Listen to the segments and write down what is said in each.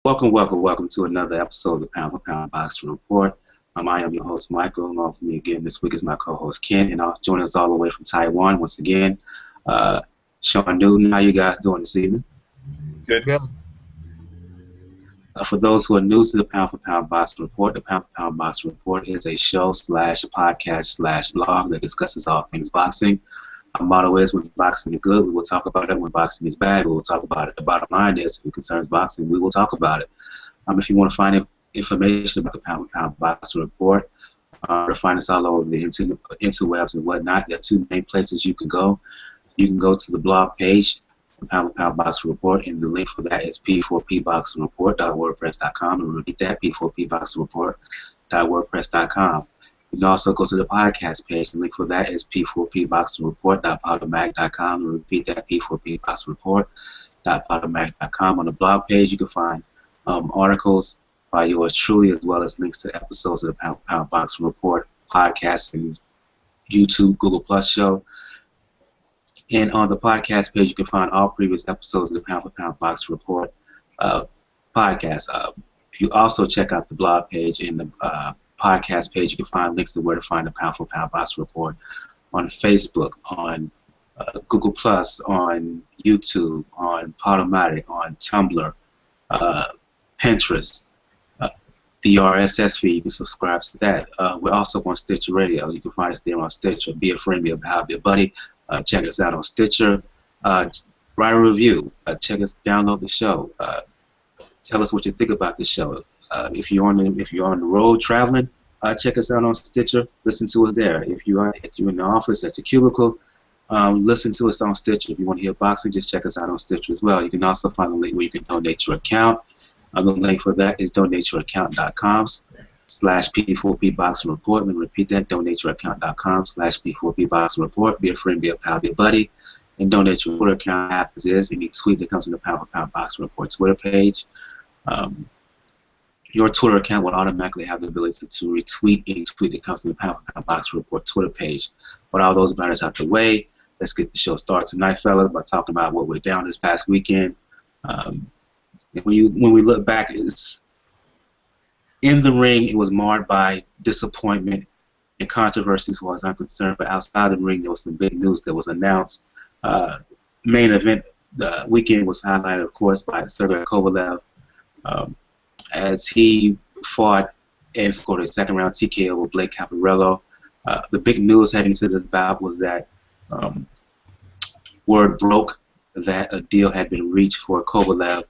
Welcome to another episode of the Pound for Pound Boxing Report. I am your host, Michael. Along with me again this week is my co-host, Ken, and joining us all the way from Taiwan once again, Sean Newton. How you guys doing this evening? Good. For those who are new to the Pound for Pound Boxing Report, the Pound for Pound Boxing Report is a show / podcast / blog that discusses all things boxing. Our motto is, when boxing is good, we will talk about it. When boxing is bad, we will talk about it. The bottom line is, if it concerns boxing, we will talk about it. If you want to find information about the Pound for Pound Boxing Report, or find us all over the interwebs and whatnot, there are two main places you can go. You can go to the blog page, the Pound for Pound Boxing Report, and the link for that is p4pboxingreport.wordpress.com. And repeat that, p4pboxingreport.wordpress.com. You can also go to the podcast page. The link for that is p4pboxingreport.powdermag.com. And repeat that, p4pboxingreport.powdermag.com. On the blog page, you can find articles by yours truly, as well as links to episodes of the Pound for Pound Boxing Report podcast and YouTube, Google Plus show. And on the podcast page, you can find all previous episodes of the Pound for Pound Boxing Report podcast. If you also check out the blog page and the podcast page, you can find links to where to find the Pound for Pound Boxing Report on Facebook, on Google Plus, on YouTube, on Podomatic, on Tumblr, Pinterest, the RSS feed. You can subscribe to that. We're also on Stitcher Radio. You can find us there on Stitcher. Be a friend, be a pal, be a buddy. Check us out on Stitcher. Write a review. Check us, download the show. Tell us what you think about the show. If you're on the road traveling, check us out on Stitcher. Listen to us there. If you're in the office at your cubicle, listen to us on Stitcher. If you want to hear boxing, just check us out on Stitcher as well. You can also find a link where you can donate your account. The link for that is donateyouraccount.com/P4P Boxing Report. Let me repeat that, donateyouraccount.com/P4P Boxing Report. Be a friend, be a pal, be a buddy. And donate your Twitter account as is. Any tweet that comes from the Pound for Pound Boxing Report Twitter page. Your Twitter account will automatically have the ability to retweet any tweet that comes from the Pound for Pound Boxing Report Twitter page. But all those matters out the way, let's get the show started tonight, fellas, by talking about what went down this past weekend. When we look back, it's in the ring, it was marred by disappointment and controversy as far as I'm concerned. But outside the ring, there was some big news that was announced. Main event, the weekend was highlighted, of course, by Sergey Kovalev, as he fought and scored a second-round TKO with Blake Caparello. The big news heading to this bout was that word broke that a deal had been reached for Kovalev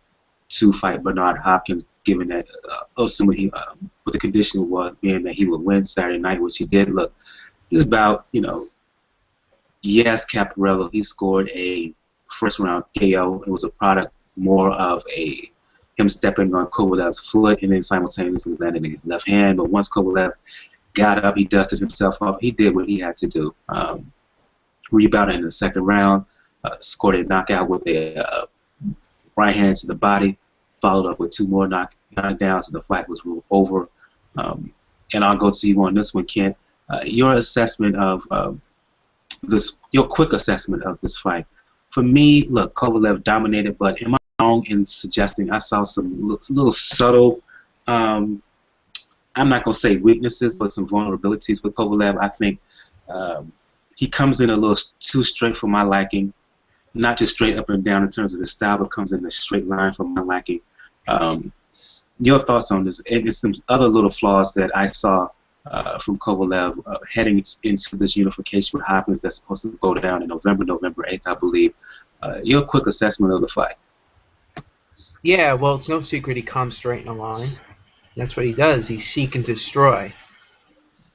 to fight Bernard Hopkins, given that assuming what the condition was being that he would win Saturday night, which he did. Look, this bout, yes, Caparello, he scored a first-round KO. It was a product more of him stepping on Kovalev's foot and then simultaneously landing in his left hand. But once Kovalev got up, he dusted himself off. He did what he had to do. Rebounded in the second round, scored a knockout with a right hand to the body, followed up with two more knockdowns, and the fight was over. And I'll go to you on this one, Kent. Your assessment of your quick assessment of this fight. For me, look, Kovalev dominated, but am I wrong in suggesting I saw some little subtle, I'm not going to say weaknesses, but some vulnerabilities with Kovalev? I think he comes in a little too straight for my liking. Not just straight up and down in terms of his style, but comes in a straight line for my liking. Your thoughts on this? And some other little flaws that I saw from Kovalev heading into this unification with Hopkins that's supposed to go down in November 8th, I believe. Your quick assessment of the fight. Yeah, well, it's no secret he comes straight in a line. That's what he does. He seek and destroy.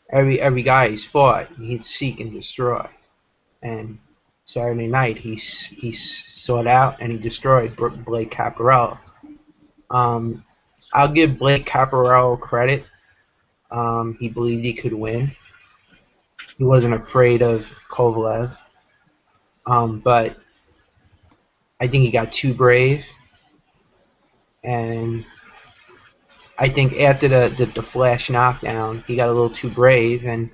Every guy he's fought, he'd seek and destroy. And Saturday night, he sought out and he destroyed Blake Caparello. I'll give Blake Caparello credit. He believed he could win. He wasn't afraid of Kovalev. But I think he got too brave. And I think after the flash knockdown, he got a little too brave, and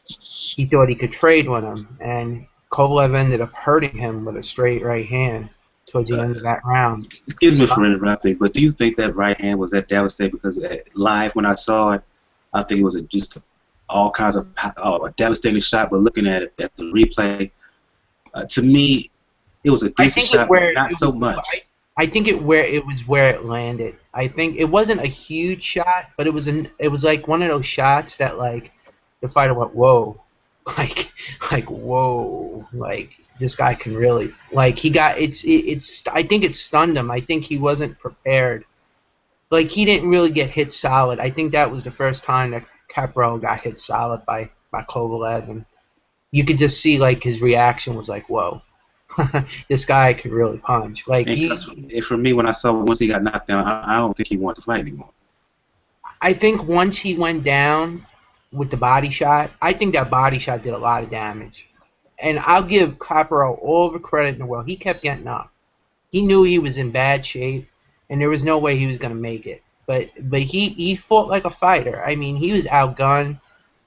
he thought he could trade with him. And Kovalev ended up hurting him with a straight right hand. towards the end of that round. Excuse me for interrupting, but do you think that right hand was that devastating? Because live when I saw it, I think it was just all kinds of a devastating shot. But looking at it at the replay, to me, it was a decent shot, but not so much. I think it was where it landed. I think it wasn't a huge shot, but it was like one of those shots that like the fighter went whoa, like whoa, like this guy can really like he got it's I think it stunned him. I think he wasn't prepared. Like he didn't really get hit solid. I think that was the first time that Caparello got hit solid by Kovalev, and you could just see like his reaction was like whoa. This guy could really punch. Like for me, when I saw once he got knocked down, I don't think he wanted to fight anymore. I think once he went down with the body shot, I think that body shot did a lot of damage. And I'll give Caparello all the credit in the world. He kept getting up. He knew he was in bad shape, and there was no way he was going to make it. But he fought like a fighter. I mean, he was outgunned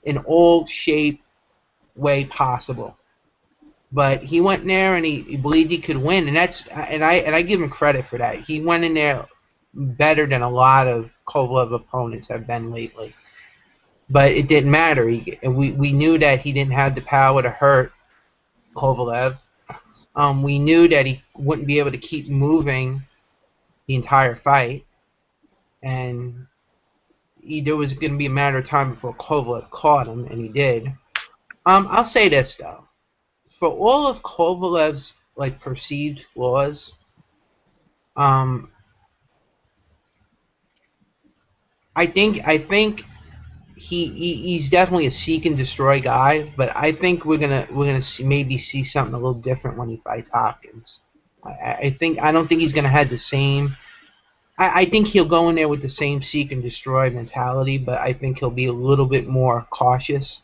in all shape, way possible. But he went in there and he believed he could win, and I give him credit for that. He went in there better than a lot of Kovalev opponents have been lately. But it didn't matter. We knew that he didn't have the power to hurt Kovalev. We knew that he wouldn't be able to keep moving the entire fight, and there was going to be a matter of time before Kovalev caught him, and he did. I'll say this though. For all of Kovalev's like perceived flaws, I think he's definitely a seek and destroy guy. But I think we're gonna maybe see something a little different when he fights Hopkins. I don't think he's gonna have the same. I think he'll go in there with the same seek and destroy mentality, but I think he'll be a little bit more cautious.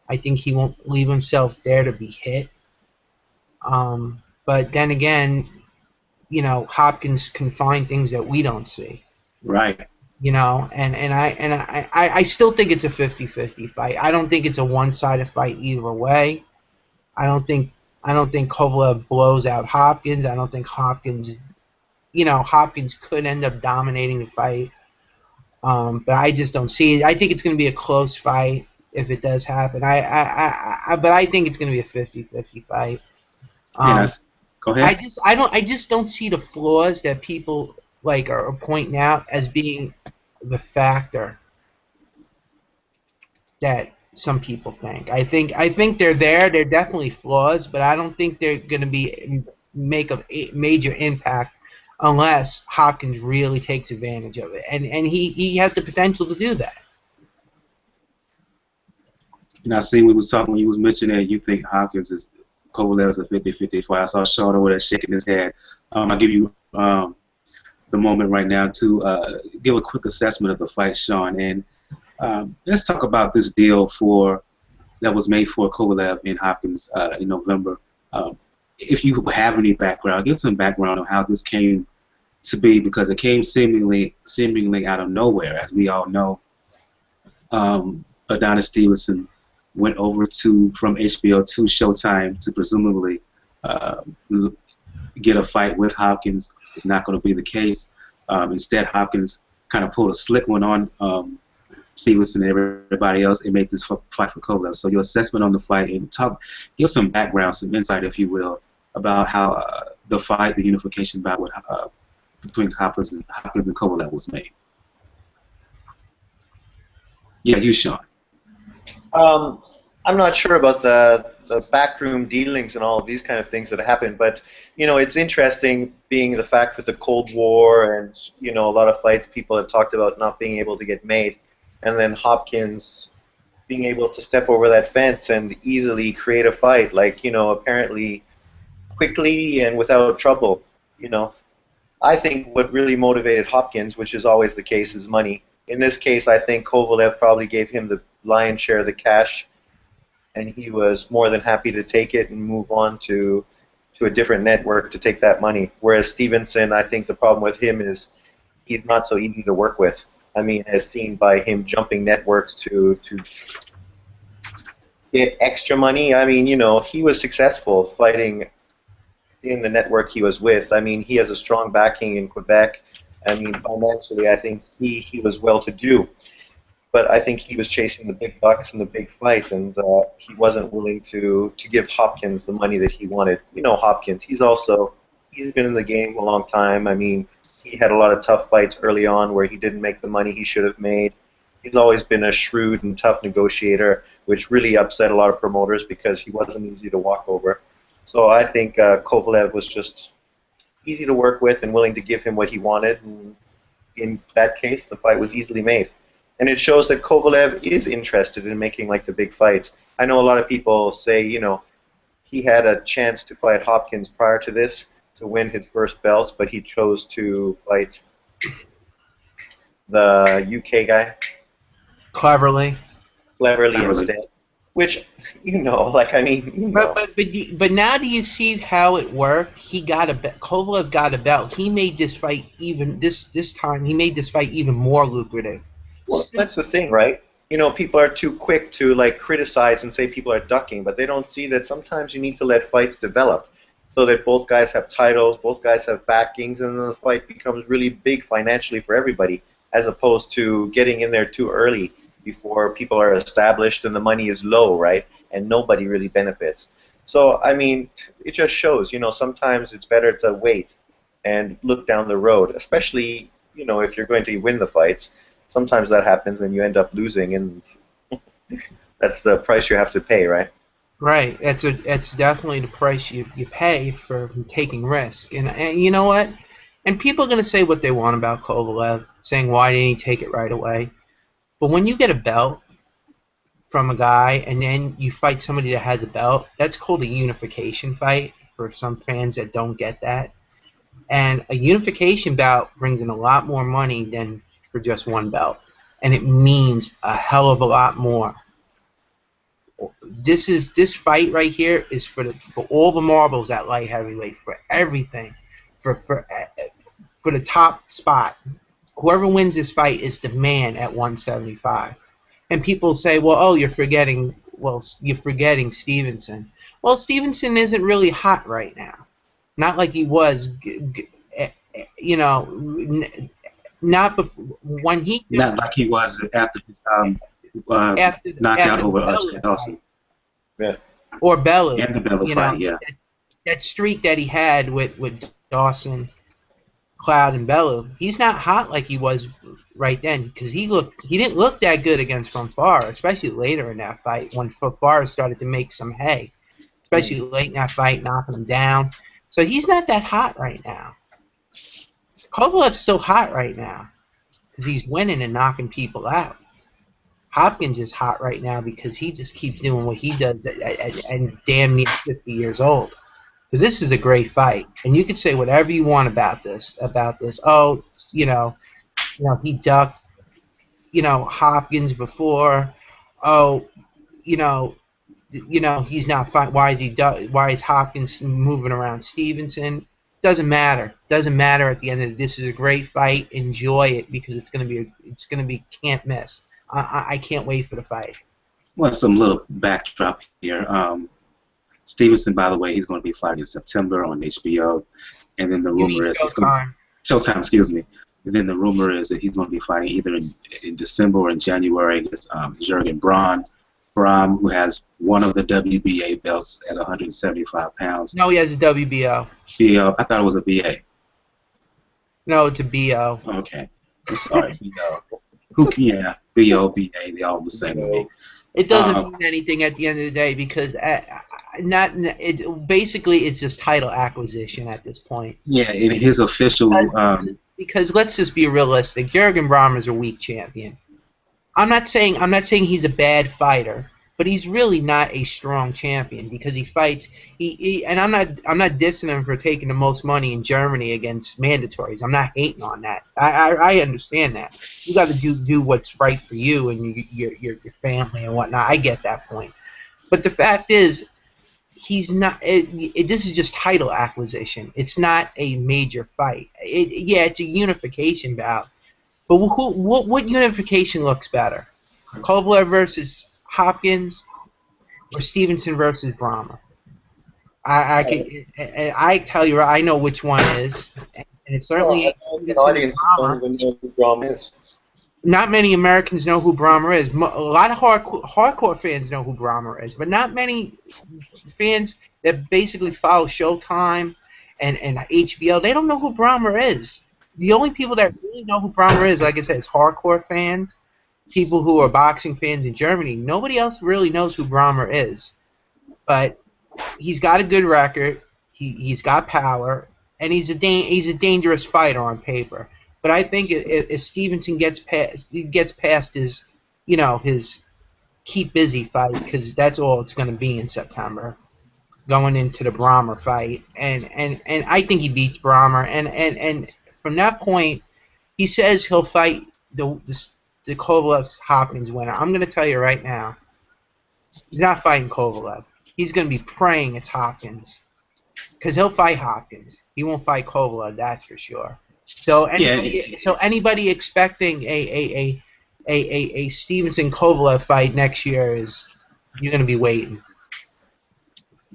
I think he won't leave himself there to be hit. But then again, you know, Hopkins can find things that we don't see. Right. You know, and I still think it's a 50-50 fight. I don't think it's a one-sided fight either way. I don't think Kovalev blows out Hopkins. I don't think Hopkins could end up dominating the fight. But I just don't see it. I think it's going to be a close fight if it does happen. But I think it's going to be a 50-50 fight. Yes. Go ahead. I just don't see the flaws that people like are pointing out as being the factor that some people think. I think they're there. They're definitely flaws, but I don't think they're going to make a major impact unless Hopkins really takes advantage of it, and he has the potential to do that. And I see we was talking when you was mentioning that you think Hopkins is Kovalev's a 50-50 fight. I saw Sean over there shaking his head. I'll give you the moment right now to give a quick assessment of the fight, Sean. And let's talk about this deal that was made for Kovalev and Hopkins in November. If you have any background, give some background on how this came to be, because it came seemingly out of nowhere, as we all know. Adonis Stevenson went over from HBO to Showtime to presumably get a fight with Hopkins. It's not going to be the case. Instead, Hopkins kind of pulled a slick one on Stevenson and everybody else and made this fight for Kovalev. So your assessment on the fight, and give some background, some insight, if you will, about how the fight, the unification bout between Hopkins and Kovalev was made. Yeah, you, Sean. I'm not sure about the backroom dealings and all of these kind of things that happen, but you know, it's interesting being the fact with the Cold War and you know, a lot of fights people have talked about not being able to get made, and then Hopkins being able to step over that fence and easily create a fight, like, you know, apparently quickly and without trouble. You know, I think what really motivated Hopkins, which is always the case, is money. In this case, I think Kovalev probably gave him the lion's share of the cash, and he was more than happy to take it and move on to a different network to take that money. Whereas Stevenson, I think the problem with him is he's not so easy to work with. I mean, as seen by him jumping networks to get extra money. I mean, you know, he was successful fighting in the network he was with. I mean, he has a strong backing in Quebec. I mean, financially, I think he was well to do. But I think he was chasing the big bucks and the big fight, and he wasn't willing to give Hopkins the money that he wanted. You know, Hopkins, he's been in the game a long time. I mean, he had a lot of tough fights early on where he didn't make the money he should have made. He's always been a shrewd and tough negotiator, which really upset a lot of promoters because he wasn't easy to walk over. So I think Kovalev was just easy to work with and willing to give him what he wanted. And in that case, the fight was easily made. And it shows that Kovalev is interested in making like the big fights. I know a lot of people say, you know, he had a chance to fight Hopkins prior to this to win his first belt, but he chose to fight the UK guy. Cleverly Instead. Which, you know, like, I mean, you know. But now do you see how it worked? Kovalev got a belt. He made this fight this time. He made this fight even more lucrative. Well, that's the thing, right? You know, people are too quick to like criticize and say people are ducking, but they don't see that sometimes you need to let fights develop so that both guys have titles, both guys have backings, and then the fight becomes really big financially for everybody, as opposed to getting in there too early before people are established and the money is low, right? And nobody really benefits. So, I mean, it just shows, you know, sometimes it's better to wait and look down the road, especially, you know, if you're going to win the fights. Sometimes that happens and you end up losing, and that's the price you have to pay, right? Right. That's definitely the price you pay for taking risk. And you know what? And people are going to say what they want about Kovalev, saying why didn't he take it right away? But when you get a belt from a guy and then you fight somebody that has a belt, that's called a unification fight for some fans that don't get that. And a unification bout brings in a lot more money than for just one belt, and it means a hell of a lot more. This fight right here is for all the marbles at light heavyweight, for everything, for the top spot. Whoever wins this fight is the man at 175. And people say, well, oh, you're forgetting Stevenson. Well, Stevenson isn't really hot right now, not like he was, you know. Not like he was after his knockout over Dawson. Yeah. Or Bellew. And the Bellew fight, yeah. That streak that he had with Dawson, Cloud, and Bellew, he's not hot like he was right then, because he didn't look that good against Fonfara, especially later in that fight when Fonfara started to make some hay, especially late in that fight, knocking him down. So he's not that hot right now. Kovalev's still hot right now because he's winning and knocking people out. Hopkins is hot right now because he just keeps doing what he does and damn near 50 years old. So this is a great fight, and you can say whatever you want about this. Oh, you know, he ducked, Hopkins before. Oh, you know, he's not fine. Why is Hopkins moving around Stevenson? Doesn't matter. Doesn't matter at the end of it. This is a great fight. Enjoy it because it's gonna be can't miss. I can't wait for the fight. Well, some little backdrop here. Stevenson, by the way, he's going to be fighting in September on HBO, and then the rumor is he's going Showtime. Excuse me. And then the rumor is that he's going to be fighting either in December or in January against Jurgen Braun, who has one of the WBA belts at 175 pounds. No, he has a WBO. BO. I thought it was a BA. No, it's a BO. Okay. I'm sorry. BO. Yeah, BO, BA, they all the same to me. It doesn't mean anything at the end of the day because basically it's just title acquisition at this point. Yeah, in his official. Because let's just be realistic. Jurgen Braun is a weak champion. I'm not saying he's a bad fighter, but he's really not a strong champion because he fights. And I'm not dissing him for taking the most money in Germany against mandatories. I'm not hating on that. I understand that. You got to do what's right for you and your family and whatnot. I get that point. But the fact is, he's not. This is just title acquisition. It's not a major fight. It's a unification bout. But what unification looks better? Kovalev versus Hopkins or Stevenson versus Brahma? I tell you, I know which one is, and it certainly Well, ain't American Stevenson and audiences don't Brahma. even know who Grom is. Not many Americans know who Brahma is. A lot of hardcore fans know who Brahma is, but not many fans that basically follow Showtime and HBO. They don't know who Brahma is. The only people that really know who Brahma is, like I said, is hardcore fans, people who are boxing fans in Germany. Nobody else really knows who Brahma is. But he's got a good record. He's got power, and he's a dangerous fighter on paper. But I think if Stevenson gets past his his keep busy fight, because that's all it's going to be in September, going into the Brahmer fight, and I think he beats Brahmer, and from that point he says he'll fight the Kovalev Hopkins winner. I'm going to tell you right now, he's not fighting Kovalev. He's going to be praying it's Hopkins, because he'll fight Hopkins. He won't fight Kovalev, that's for sure. So anybody expecting a Stevenson Kovalev fight next year you're going to be waiting.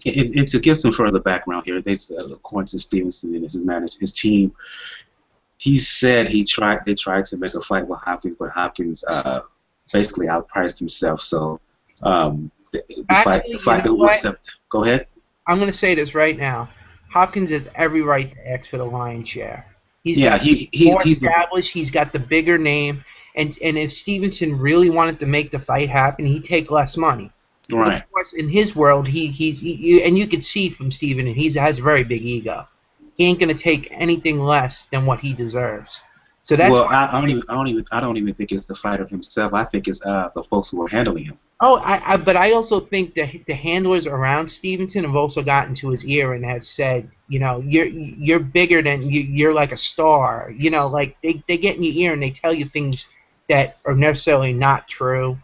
And to give some further background here, according to Stevenson and his team, he said they tried to make a fight with Hopkins, but Hopkins basically outpriced himself. So the fight that was set. Go ahead. I'm going to say this right now. Hopkins has every right to ask for the lion's share. He's more established. He's got the bigger name, and if Stevenson really wanted to make the fight happen, he'd take less money. Right. But of course, in his world, he and you could see from Steven, he has a very big ego. He ain't going to take anything less than what he deserves. So that's I don't even think it's the fighter himself. I think it's the folks who are handling him. Oh, but I also think that the handlers around Stevenson have also gotten to his ear and have said, you're bigger than you're like a star. Like they get in your ear and they tell you things that are necessarily not true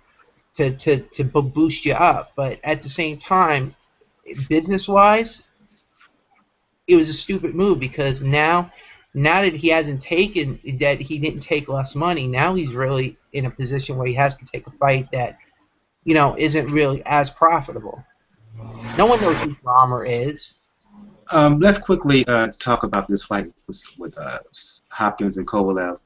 to boost you up. But at the same time, business-wise, it was a stupid move, because now that he didn't take less money, now he's really in a position where he has to take a fight that isn't really as profitable. No one knows who Brahmer is. Let's quickly talk about this fight with Hopkins and Kovalev.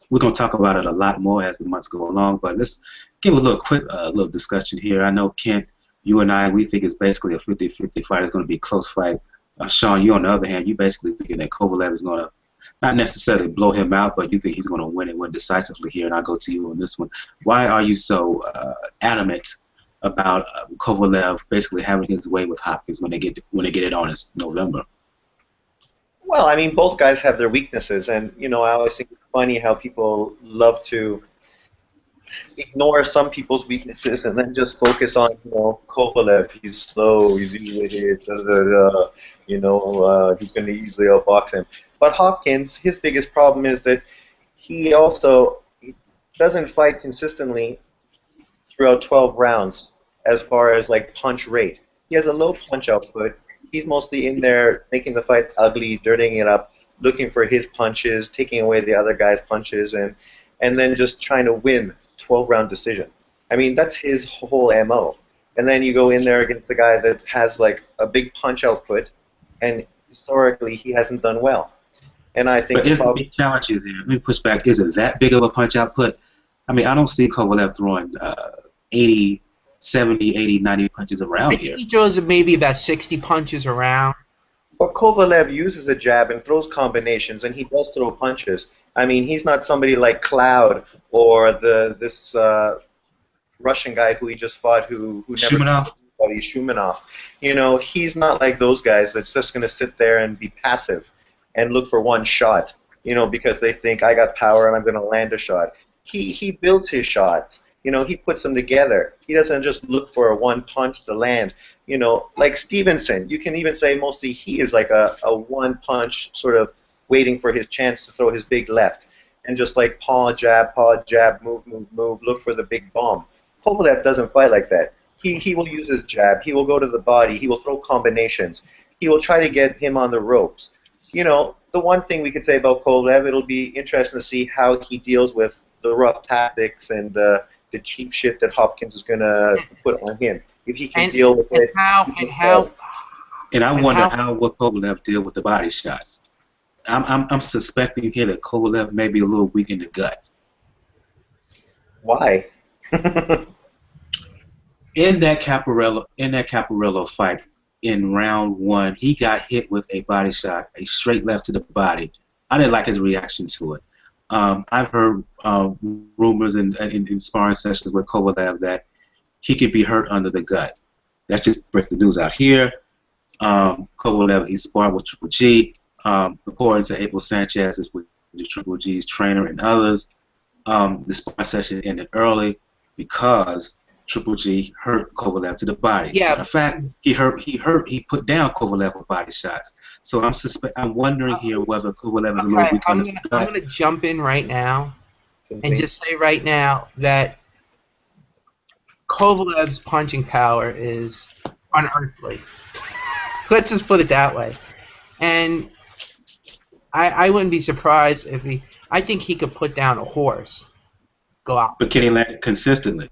We're going to talk about it a lot more as the months go along, but let's give a little discussion here. I know, Kent, you and I, we think it's basically a 50-50 fight. It's going to be a close fight. Sean, you on the other hand, you basically thinking that Kovalev is going to not necessarily blow him out, but you think he's going to win decisively here, and I'll go to you on this one. Why are you so adamant about Kovalev basically having his way with Hopkins when they get it on in November? Well, I mean, both guys have their weaknesses, and I always think it's funny how people love to ignore some people's weaknesses and then just focus on, Kovalev. He's slow, he's easy to hit, he's going to easily outbox him. But Hopkins, his biggest problem is that he doesn't fight consistently throughout 12 rounds as far as like punch rate. He has a low punch output. He's mostly in there making the fight ugly, dirtying it up, looking for his punches, taking away the other guy's punches, and then just trying to win 12-round decision. I mean, that's his whole MO. And then you go in there against a guy that has like a big punch output, and historically he hasn't done well. And I think. But let me challenge you there. Let me push back. Is it that big of a punch output? I mean, I don't see Kovalev throwing 80, 70, 80, 90 punches around here. He throws maybe about 60 punches around. But Kovalev uses a jab and throws combinations, and he does throw punches. I mean, he's not somebody like Cloud or this Russian guy who he just fought who never Shumanov. Shumanov. He's not like those guys that's just going to sit there and be passive and look for one shot, because they think I got power and I'm going to land a shot. He builds his shots. He puts them together. He doesn't just look for a one punch to land. Like Stevenson, you can even say mostly he is like a one punch sort of waiting for his chance to throw his big left. And just like paw, jab, move, look for the big bomb. Kovalev doesn't fight like that. He will use his jab. He will go to the body. He will throw combinations. He will try to get him on the ropes. The one thing we could say about Kovalev, it'll be interesting to see how he deals with the rough tactics and the cheap shit that Hopkins is going to put on him. If he can deal with it. And I And wonder how what Kovalev did with the body shots. I'm suspecting here that Kovalev may be a little weak in the gut. Why? In that Caparello fight in round 1, he got hit with a body shot, a straight left to the body. I didn't like his reaction to it. I've heard rumors in sparring sessions with Kovalev that he could be hurt under the gut. That's just break the news out here. Kovalev, he sparred with Triple G. According to April Sanchez, is with the Triple G's trainer and others. The sparring session ended early because Triple G hurt Kovalev to the body. Yeah. Matter of fact, he put down Kovalev with body shots. So I'm wondering here whether Kovalev is a little weak on the gut. I'm gonna jump in right now and just say right now that Kovalev's punching power is unearthly. Let's just put it that way. And I wouldn't be surprised if I think he could put down a horse. Go out. But can he land consistently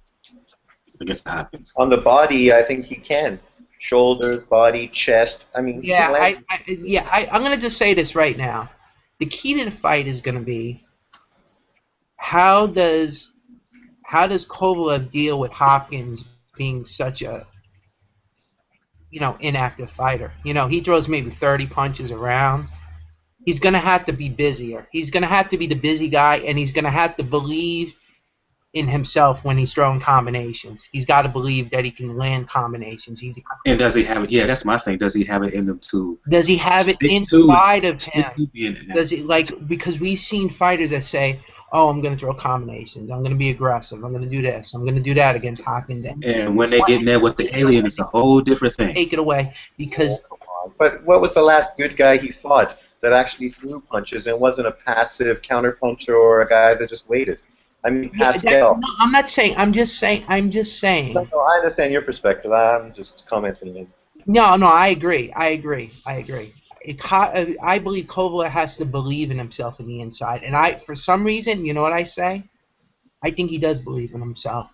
against Hopkins? On the body, I think he can. Shoulders, body, chest. I mean, Yeah, I'm gonna just say this right now. The key to the fight is gonna be how does Kovalev deal with Hopkins being such a inactive fighter? He throws maybe 30 punches around. He's gonna have to be busier. He's gonna have to be the busy guy, and he's gonna have to believe in himself when he's throwing combinations. He's got to believe that he can land combinations. And does he have it? Yeah, that's my thing. Does he have it in him to? Does he have it inside of him? Does he because we've seen fighters that say, "Oh, I'm going to throw combinations. I'm going to be aggressive. I'm going to do this. I'm going to do that against Hopkins." And when they get in there with the alien, it's a whole different thing. Take it away because. But what was the last good guy he fought that actually threw punches and wasn't a passive counterpuncher or a guy that just waited? I mean, Pascal. No, I'm not saying. I'm just saying. No, I understand your perspective. I'm just commenting. No, I agree. I believe Kovalev has to believe in himself in the inside, and for some reason, you know what I say? I think he does believe in himself.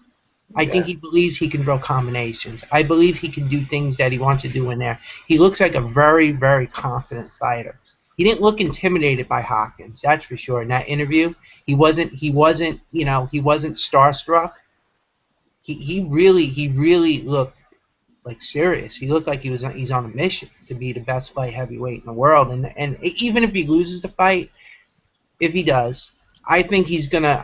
I think he believes he can throw combinations. I believe he can do things that he wants to do in there. He looks like a very, very confident fighter. He didn't look intimidated by Hopkins, that's for sure. In that interview, he wasn't starstruck. He really looked like serious. He looked like he's on a mission to be the best light heavyweight in the world. And even if he loses the fight, if he does, I think he's gonna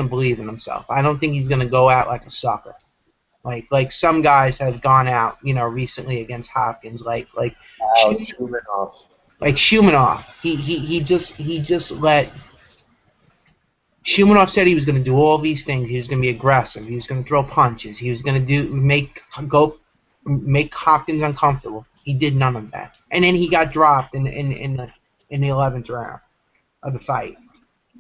believe in himself. I don't think he's gonna go out like a sucker, like some guys have gone out, recently against Hopkins, like Shumenov. Like Shumenov, he just let. Shumenov said he was going to do all these things. He was going to be aggressive. He was going to throw punches. He was going to make Hopkins uncomfortable. He did none of that, and then he got dropped in the 11th round of the fight.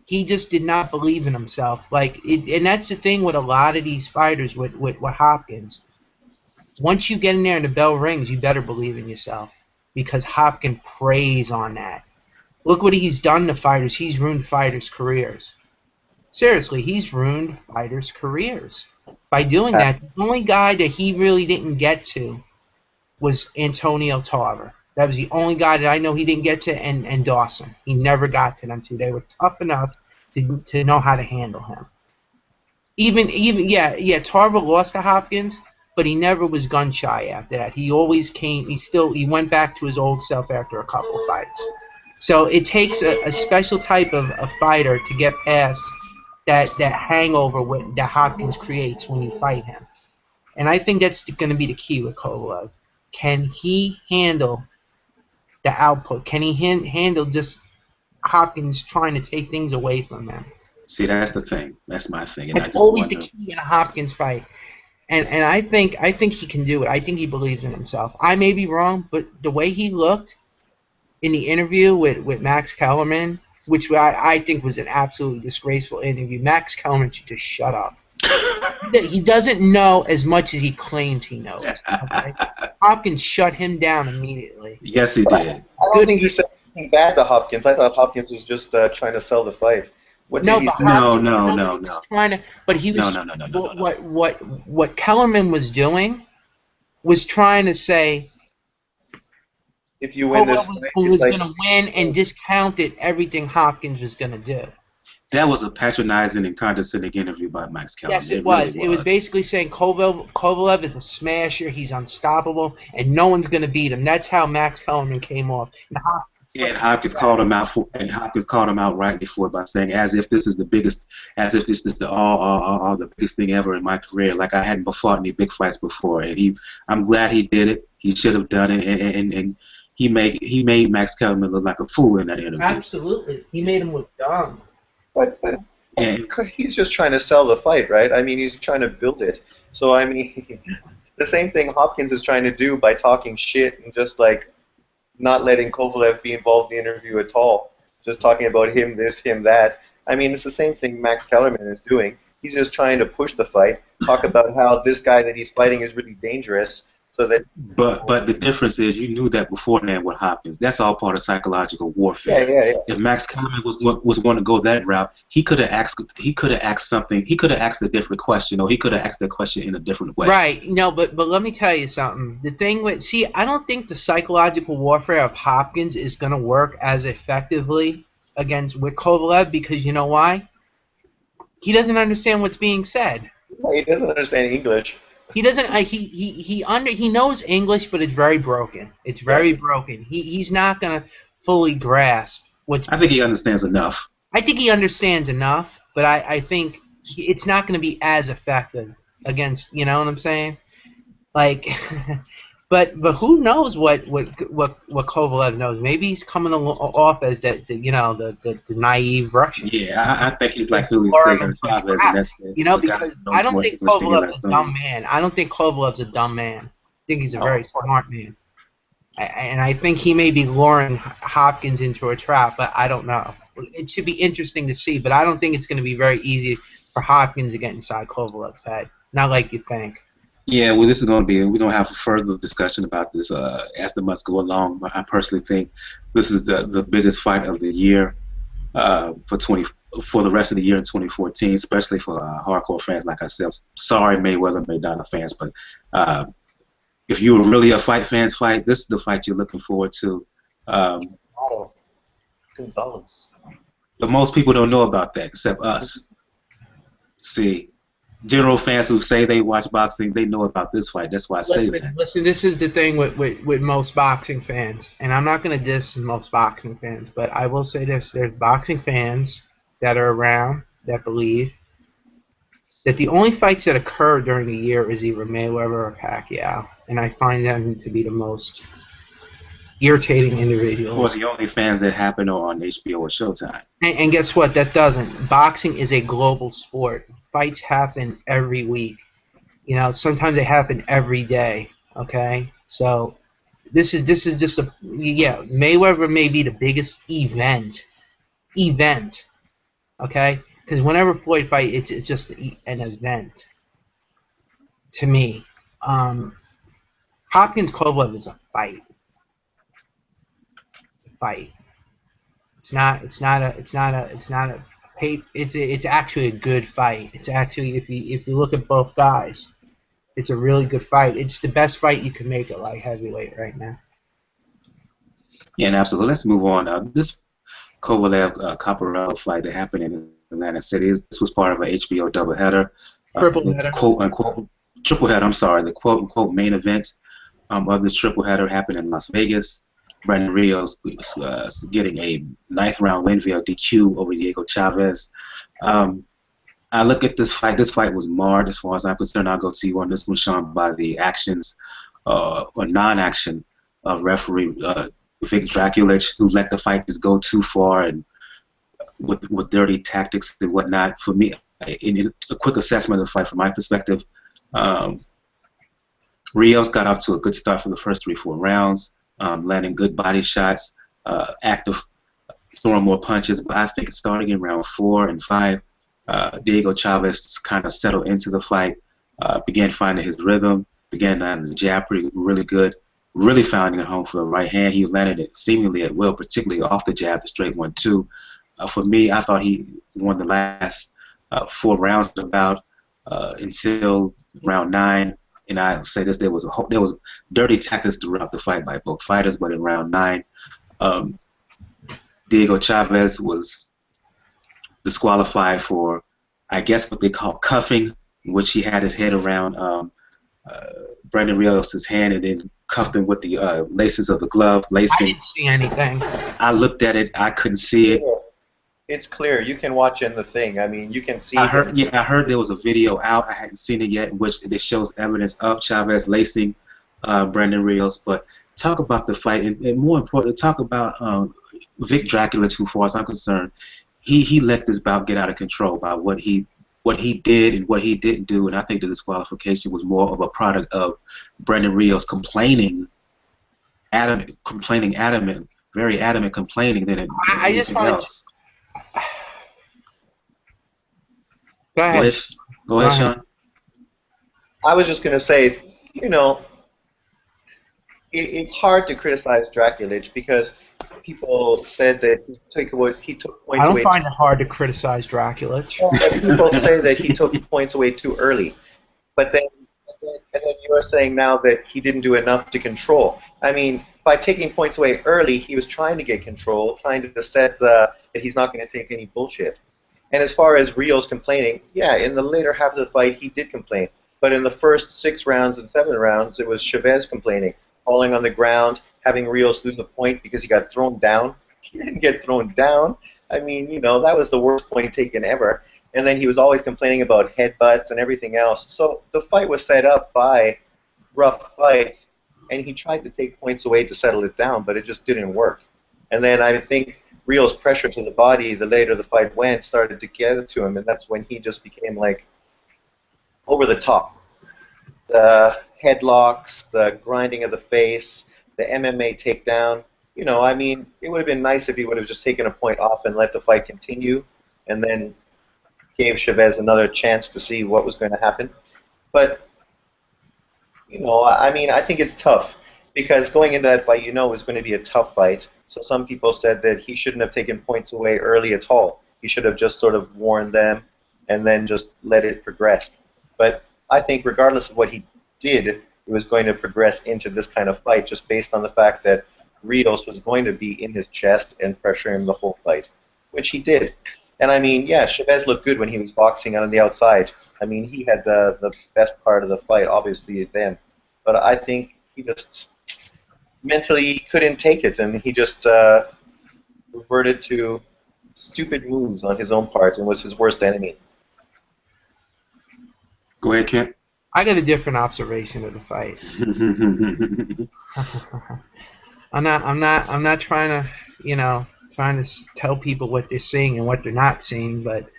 He just did not believe in himself. And that's the thing with a lot of these fighters with Hopkins. Once you get in there and the bell rings, you better believe in yourself. Because Hopkins preys on that. Look what he's done to fighters. He's ruined fighters' careers. Seriously, he's ruined fighters' careers. By doing that, the only guy that he really didn't get to was Antonio Tarver. That was the only guy that I know he didn't get to, and Dawson. He never got to them two. They were tough enough to know how to handle him. Tarver lost to Hopkins, but he never was gun shy after that. He always came. He went back to his old self after a couple fights. So it takes a special type of fighter to get past that hangover that Hopkins creates when you fight him. And I think that's going to be the key with Kovalev. Can he handle the output? Can he handle just Hopkins trying to take things away from him? See, that's the thing. That's my thing. That's always the key in a Hopkins fight. And I think he can do it. I think he believes in himself. I may be wrong, but the way he looked in the interview with Max Kellerman, which I think was an absolutely disgraceful interview, Max Kellerman should just shut up. He doesn't know as much as he claims he knows. Okay? Hopkins shut him down immediately. Yes, he did. I don't think he said anything bad to Hopkins. I thought Hopkins was just trying to sell the fight. No. But he was what Kellerman was doing was trying to say if you win this Kovalev fight, it's was like, going to win and discounted everything Hopkins was going to do. That was a patronizing and condescending interview by Max Kellerman. Yes, it really was. It was basically saying Kovalev is a smasher. He's unstoppable, and no one's going to beat him. That's how Max Kellerman came off. And Hopkins called him out rightly for it by saying, as if this is the biggest, as if this is the biggest thing ever in my career. Like I hadn't fought any big fights before, and I'm glad he did it. He should have done it, and he made Max Kellerman look like a fool in that interview. Absolutely, he made him look dumb. but he's just trying to sell the fight, right? I mean, he's trying to build it. So I mean, the same thing Hopkins is trying to do by talking shit and just like not letting Kovalev be involved in the interview at all. Just talking about him this, him that. I mean, it's the same thing Max Kellerman is doing. He's just trying to push the fight, talk about how this guy that he's fighting is really dangerous, so that. But the difference is you knew that beforehand with Hopkins. That's all part of psychological warfare. Yeah. If Max Kellerman was going to go that route, he could have asked something. He could have asked a different question, or he could have asked the question in a different way. Right. No, but let me tell you something. The thing with I don't think the psychological warfare of Hopkins is going to work as effectively with Kovalev, because you know why? He doesn't understand what's being said. He doesn't understand English. He doesn't. He knows English, but it's very broken. It's very broken. He's not gonna fully grasp what's. I think he understands enough. I think he understands enough, but I think it's not gonna be as effective against. You know what I'm saying? Like, but who knows what Kovalev knows? Maybe he's coming off as the naive Russian. Yeah, I think he's like Julio Cesar Chavez in that sense. You know, because I don't think Kovalev's a dumb man. I don't think Kovalev's a dumb man. I think he's a very smart man. And I think he may be luring Hopkins into a trap, but I don't know. It should be interesting to see, but I don't think it's going to be very easy for Hopkins to get inside Kovalev's head. Not like you think. Yeah, well, this is going to be. We're going to have a further discussion about this as the months go along. But I personally think this is the biggest fight of the year for the rest of the year in 2014, especially for hardcore fans like ourselves. Sorry, Mayweather, Maidana fans, but if you were really a fans fight, this is the fight you're looking forward to. Gonzalez. But most people don't know about that except us. See. General fans who say they watch boxing, they know about this fight. That's why I say that. Listen, this is the thing with most boxing fans, and I'm not going to diss most boxing fans, but I will say this. There's boxing fans that are around that believe that the only fights that occur during the year is either Mayweather or Pacquiao, and I find them to be the most irritating individuals. Or the only fans that happen are on HBO or Showtime. And guess what? That doesn't. Boxing is a global sport. Fights happen every week. You know, sometimes they happen every day. Okay, so this is just a Mayweather may be the biggest event. Okay, because whenever Floyd fight, it's just an event. To me, Hopkins Kovalev is a fight. It's actually a good fight. It's actually, if you look at both guys, it's a really good fight. It's the best fight you can make at light heavyweight right now. Yeah, and absolutely. Let's move on. This Kovalev Caparello fight that happened in Atlantic City. This was part of an HBO doubleheader. Triple header. Quote unquote triple header. I'm sorry. The quote unquote main event of this triple header happened in Las Vegas. Brandon Rios was getting a 9th round win via DQ over Diego Chaves. I look at this fight. This fight was marred, as far as I'm concerned. I'll go to you on this one, Sean, by the actions or non-action of referee Vic Drakulich, who let the fight just go too far and with dirty tactics and whatnot. For me, in a quick assessment of the fight from my perspective, Rios got off to a good start for the first 3-4 rounds. Landing good body shots, active, throwing more punches. But I think starting in round 4 and 5, Diego Chaves kind of settled into the fight, began finding his rhythm, began landing the jab really good, really finding a home for the right hand. He landed it seemingly at will, particularly off the jab, the straight 1-2. For me, I thought he won the last 4 rounds about until round 9. and I say this, there was dirty tactics throughout the fight by both fighters, but in round 9, Diego Chaves was disqualified for, I guess, what they call cuffing, in which he had his head around Brandon Rios' hand and then cuffed him with the laces of the glove. Lacing. I didn't see anything. I looked at it. I couldn't see it. It's clear. You can watch in the thing. I mean, you can see. I heard there was a video out. I hadn't seen it yet, in which it shows evidence of Chavez lacing Brandon Rios. But talk about the fight, and more importantly, talk about Vic Drakulich, who, far as I'm concerned, he let this bout get out of control by what he did and what he didn't do, and I think the disqualification was more of a product of Brandon Rios complaining, very adamant complaining than anything else. Go ahead. Go ahead, Sean. I was just going to say, it's hard to criticize Drakulich because people said that he took points away. I don't find it hard to criticize Drakulich. People say that he took points away too early, but then you are saying now that he didn't do enough to control. I mean, by taking points away early, he was trying to get control, trying to set that he's not going to take any bullshit. And as far as Rios complaining, yeah, in the later half of the fight, he did complain. But in the first 6 rounds and 7 rounds, it was Chavez complaining, falling on the ground, having Rios lose a point because he got thrown down. He didn't get thrown down. I mean, that was the worst point taken ever. And then he was always complaining about headbutts and everything else. So the fight was set up by rough fights, and he tried to take points away to settle it down, but it just didn't work. And then I think Rios' pressure to the body, the later the fight went, started to get it to him, and that's when he just became, like, over the top. The headlocks, the grinding of the face, the MMA takedown. I mean, it would have been nice if he would have just taken a point off and let the fight continue, and then gave Chavez another chance to see what was going to happen. But, I mean, I think it's tough, because going into that fight, it was going to be a tough fight. So some people said that he shouldn't have taken points away early at all. He should have just sort of warned them and then just let it progress. But I think regardless of what he did, it was going to progress into this kind of fight just based on the fact that Rios was going to be in his chest and pressure him the whole fight, which he did. And I mean, yeah, Chavez looked good when he was boxing on the outside. I mean, he had the best part of the fight, obviously, then. But I think he just mentally couldn't take it, and he just reverted to stupid moves on his own part and was his worst enemy. Go ahead, Kent. I got a different observation of the fight. I'm not trying to tell people what they're seeing and what they're not seeing, but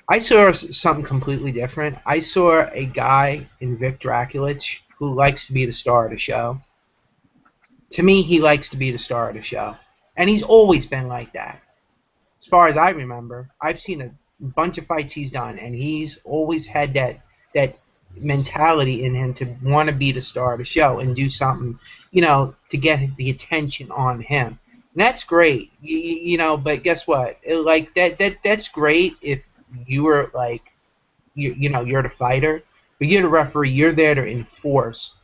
I saw something completely different. I saw a guy in Vic Drakulich who likes to be the star of the show. To me, he likes to be the star of the show, and he's always been like that. As far as I remember, I've seen a bunch of fights he's done, and he's always had that mentality in him to want to be the star of the show and do something, to get the attention on him. And that's great, but guess what? That's great if you were you're the fighter, but you're the referee. You're there to enforce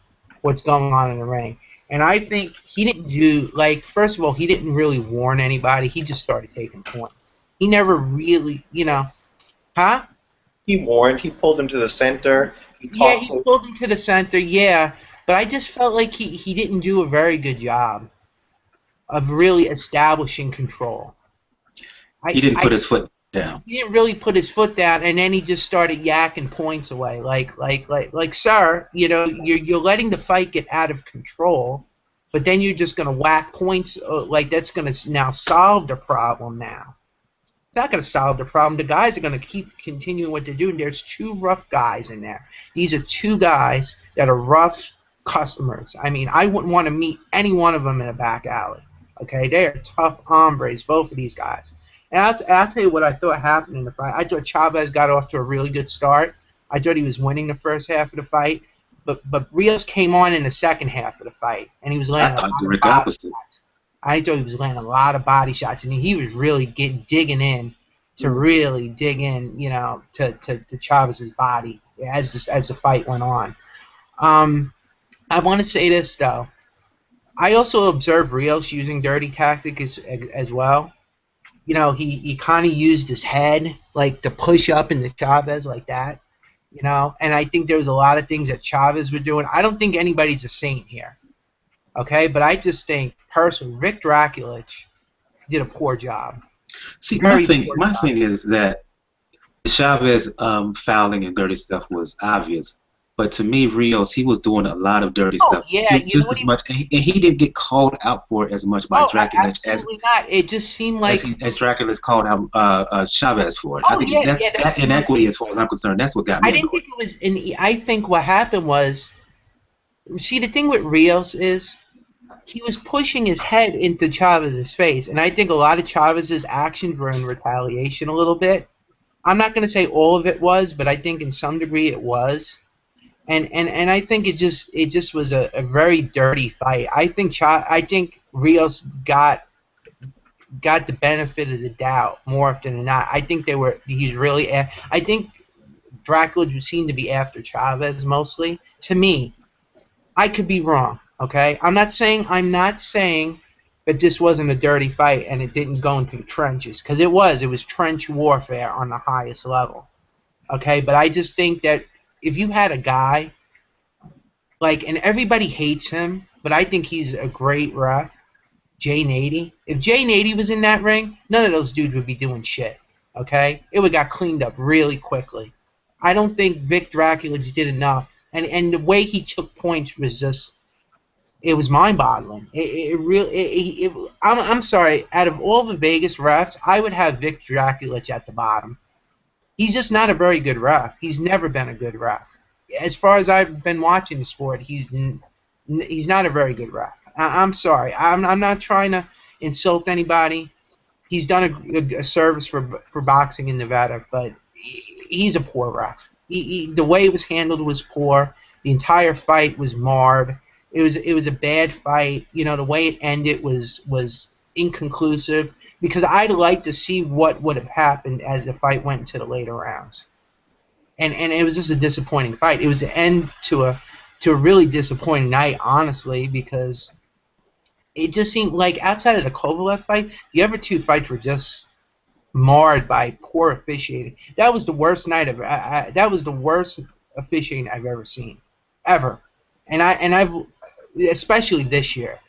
what's going on in the ring. And I think he didn't do, first of all, he didn't really warn anybody. He just started taking points. He never really, huh? He warned. He pulled him to the center. He pulled him to the center, yeah. But I just felt like he didn't do a very good job of really establishing control. He didn't put his foot down. He didn't really put his foot down, and then he just started yakking points away. Sir, you're letting the fight get out of control, but then you're just going to whack points. That's going to now solve the problem now. It's not going to solve the problem. The guys are going to keep continuing what they're doing. There's 2 rough guys in there. These are 2 guys that are rough customers. I mean, I wouldn't want to meet any one of them in a back alley. Okay, they are tough hombres, both of these guys. And I'll tell you what I thought happened in the fight. I thought Chavez got off to a really good start. I thought he was winning the first half of the fight. But Rios came on in the second half of the fight, and he was landing I thought he was landing a lot of body shots. I mean, he was really digging in to Chavez's body as the fight went on. I want to say this though. I also observed Rios using dirty tactics as well. You know, he kind of used his head like to push up into Chavez like that. You know, and I think there was a lot of things that Chavez were doing. I don't think anybody's a saint here, okay? But I just think personally, Vic Drakulich did a poor job. See, Very my thing is that Chavez fouling and dirty stuff was obvious, but to me, Rios, he was doing a lot of dirty stuff, Yeah, you just know as much, and he didn't get called out for it as much by Drakulich as absolutely not. It just seemed like as Drakulich called out Chavez for it. Oh, I think yeah, that inequity, as far as I'm concerned, that's what got me I didn't annoyed. think it was. I think what happened was, see, the thing with Rios is he was pushing his head into Chavez's face, and I think a lot of Chavez's actions were in retaliation a little bit. I'm not going to say all of it was, but I think in some degree it was. And I think it just was a very dirty fight. I think Rios got the benefit of the doubt more often than not. I think he's really. I think Drakulich seemed to be after Chavez mostly. To me, I could be wrong. Okay, I'm not saying that this wasn't a dirty fight and it didn't go into the trenches, because it was trench warfare on the highest level. Okay, but I just think that if you had a guy like, and everybody hates him, but I think he's a great ref, Jay Nady. If Jay Nady was in that ring, none of those dudes would be doing shit. Okay, it would got cleaned up really quickly. I don't think Vic Drakulich did enough, and the way he took points was just. It was mind-boggling. I'm sorry. Out of all the Vegas refs, I would have Vic Drakulich at the bottom. He's just not a very good ref. He's never been a good ref. As far as I've been watching the sport, he's not a very good ref. I'm sorry. I'm not trying to insult anybody. He's done a service for boxing in Nevada, but he's a poor ref. The way it was handled was poor. The entire fight was marred. It was a bad fight. You know, the way it ended was inconclusive, because I'd like to see what would have happened as the fight went into the later rounds. And it was just a disappointing fight. It was the end to a really disappointing night, honestly, because it just seemed like outside of the Kovalev fight, the other two fights were just marred by poor officiating. That was the worst night of that was the worst officiating I've ever seen, ever. And I've especially this year,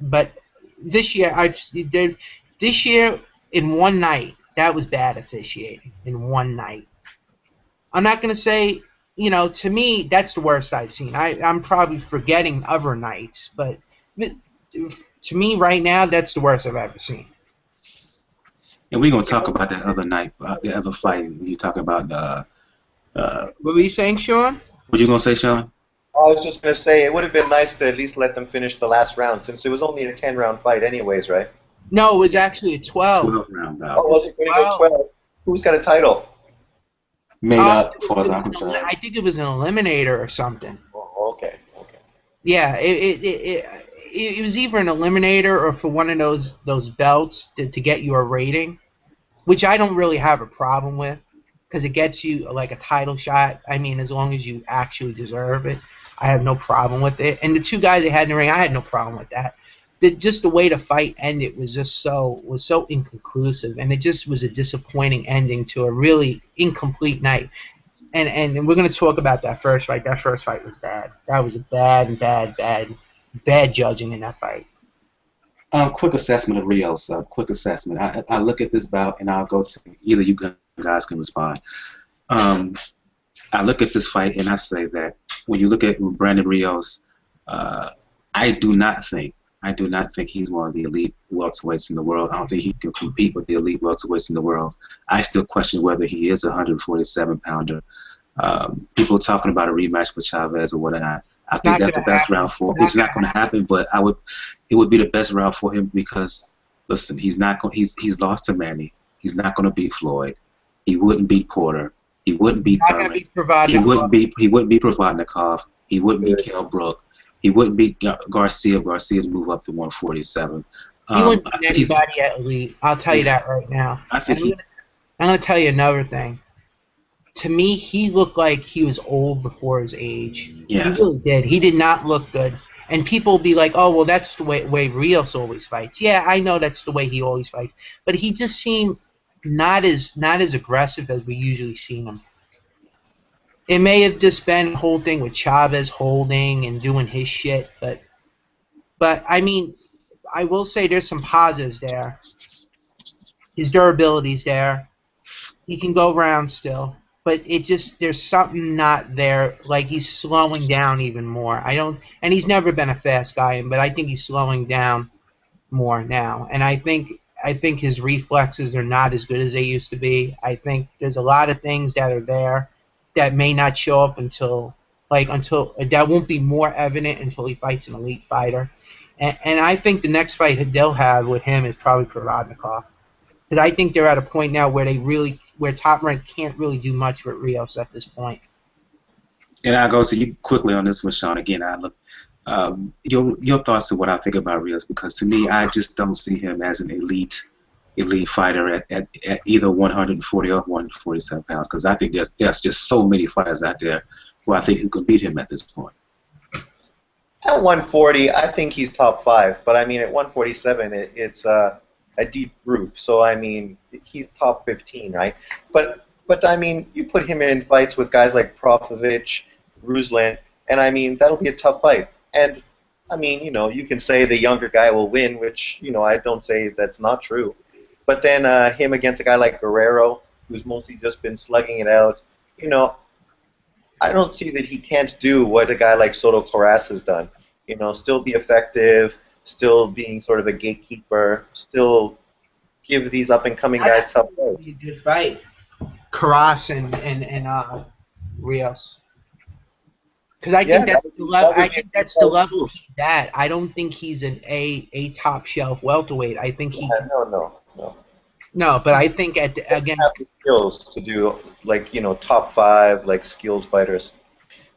but this year in one night, that was bad officiating in one night. I'm not gonna say, you know, to me that's the worst I've seen. I'm probably forgetting other nights, but to me right now that's the worst I've ever seen. And we're gonna talk about that other night, the other fight. When you talk about what were you saying, Sean? What you gonna say, Sean? I was just going to say, it would have been nice to at least let them finish the last round, since it was only a 10-round fight anyways, right? No, it was actually a 12. 12-round bout. Oh, was it going to go 12? Who's got a title? Made up, as far as I'm concerned. I think it was an eliminator or something. Oh, okay. Yeah, it was either an eliminator or for one of those belts to get you a rating, which I don't really have a problem with, because it gets you like a title shot. I mean, as long as you actually deserve it, I have no problem with it. And the two guys they had in the ring, I had no problem with that. Just the way the fight ended was just so inconclusive, and it just was a disappointing ending to a really incomplete night. And we're going to talk about that first fight. That first fight was bad. That was a bad judging in that fight. Quick assessment of Rios. Quick assessment. I look at this bout, and I'll go to either you guys can respond. I look at this fight, and I say that when you look at Brandon Rios, I do not think he's one of the elite welterweights in the world. I don't think he can compete with the elite welterweights in the world. I still question whether he is a 147-pounder. People talking about a rematch with Chavez or whatnot. I think that's the best round for him. It's not going to happen, but it would be the best round for him because, listen, he's lost to Manny. He's not going to beat Floyd. He wouldn't beat Porter. He wouldn't beat Thurman. He wouldn't beat Provodnikov. He wouldn't beat Kell Brook. He wouldn't beat Garcia to move up to 147. He wouldn't beat anybody at elite. I'll tell you that right now. I'm going to tell you another thing. to me, he looked like he was old before his age. Yeah. He really did. He did not look good. And people will be like, oh, well, that's the way Rios always fights. Yeah, I know that's the way he always fights. But he just seemed not as aggressive as we usually see him. It may have just been the whole thing with Chavez holding and doing his shit. But I mean, I will say there's some positives there. His durability's there. He can go around still. But it just, there's something not there. Like, he's slowing down even more. And he's never been a fast guy, but I think he's slowing down more now. And I think his reflexes are not as good as they used to be. I think there's a lot of things that are there that may not show up until that won't be more evident until he fights an elite fighter. And I think the next fight they'll have with him is probably Provodnikov. Because I think they're at a point now where Top Rank can't really do much with Rios at this point. And I'll go to you quickly on this one, Sean. Again, I look your thoughts on what I think about Rios, because to me, I just don't see him as an elite fighter at either 140 or 147 pounds. Because I think there's just so many fighters out there who I think who could beat him at this point. At 140, I think he's top 5. But I mean, at 147, it's a deep group. So I mean, he's top 15, right? But I mean, you put him in fights with guys like Profovich, Ruslan, and I mean, that'll be a tough fight. And I mean, you can say the younger guy will win, which I don't say that's not true. But then him against a guy like Guerrero, who's mostly just been slugging it out, I don't see that he can't do what a guy like Soto Karass has done. Still be effective, still being sort of a gatekeeper, still give these up-and-coming guys tough fights. You did fight Karass and Rios. Because I think that's the level. I think that's the level he's at. I don't think he's an a top shelf welterweight. I think he. No. No, but I think against have the skills to do top 5 skilled fighters.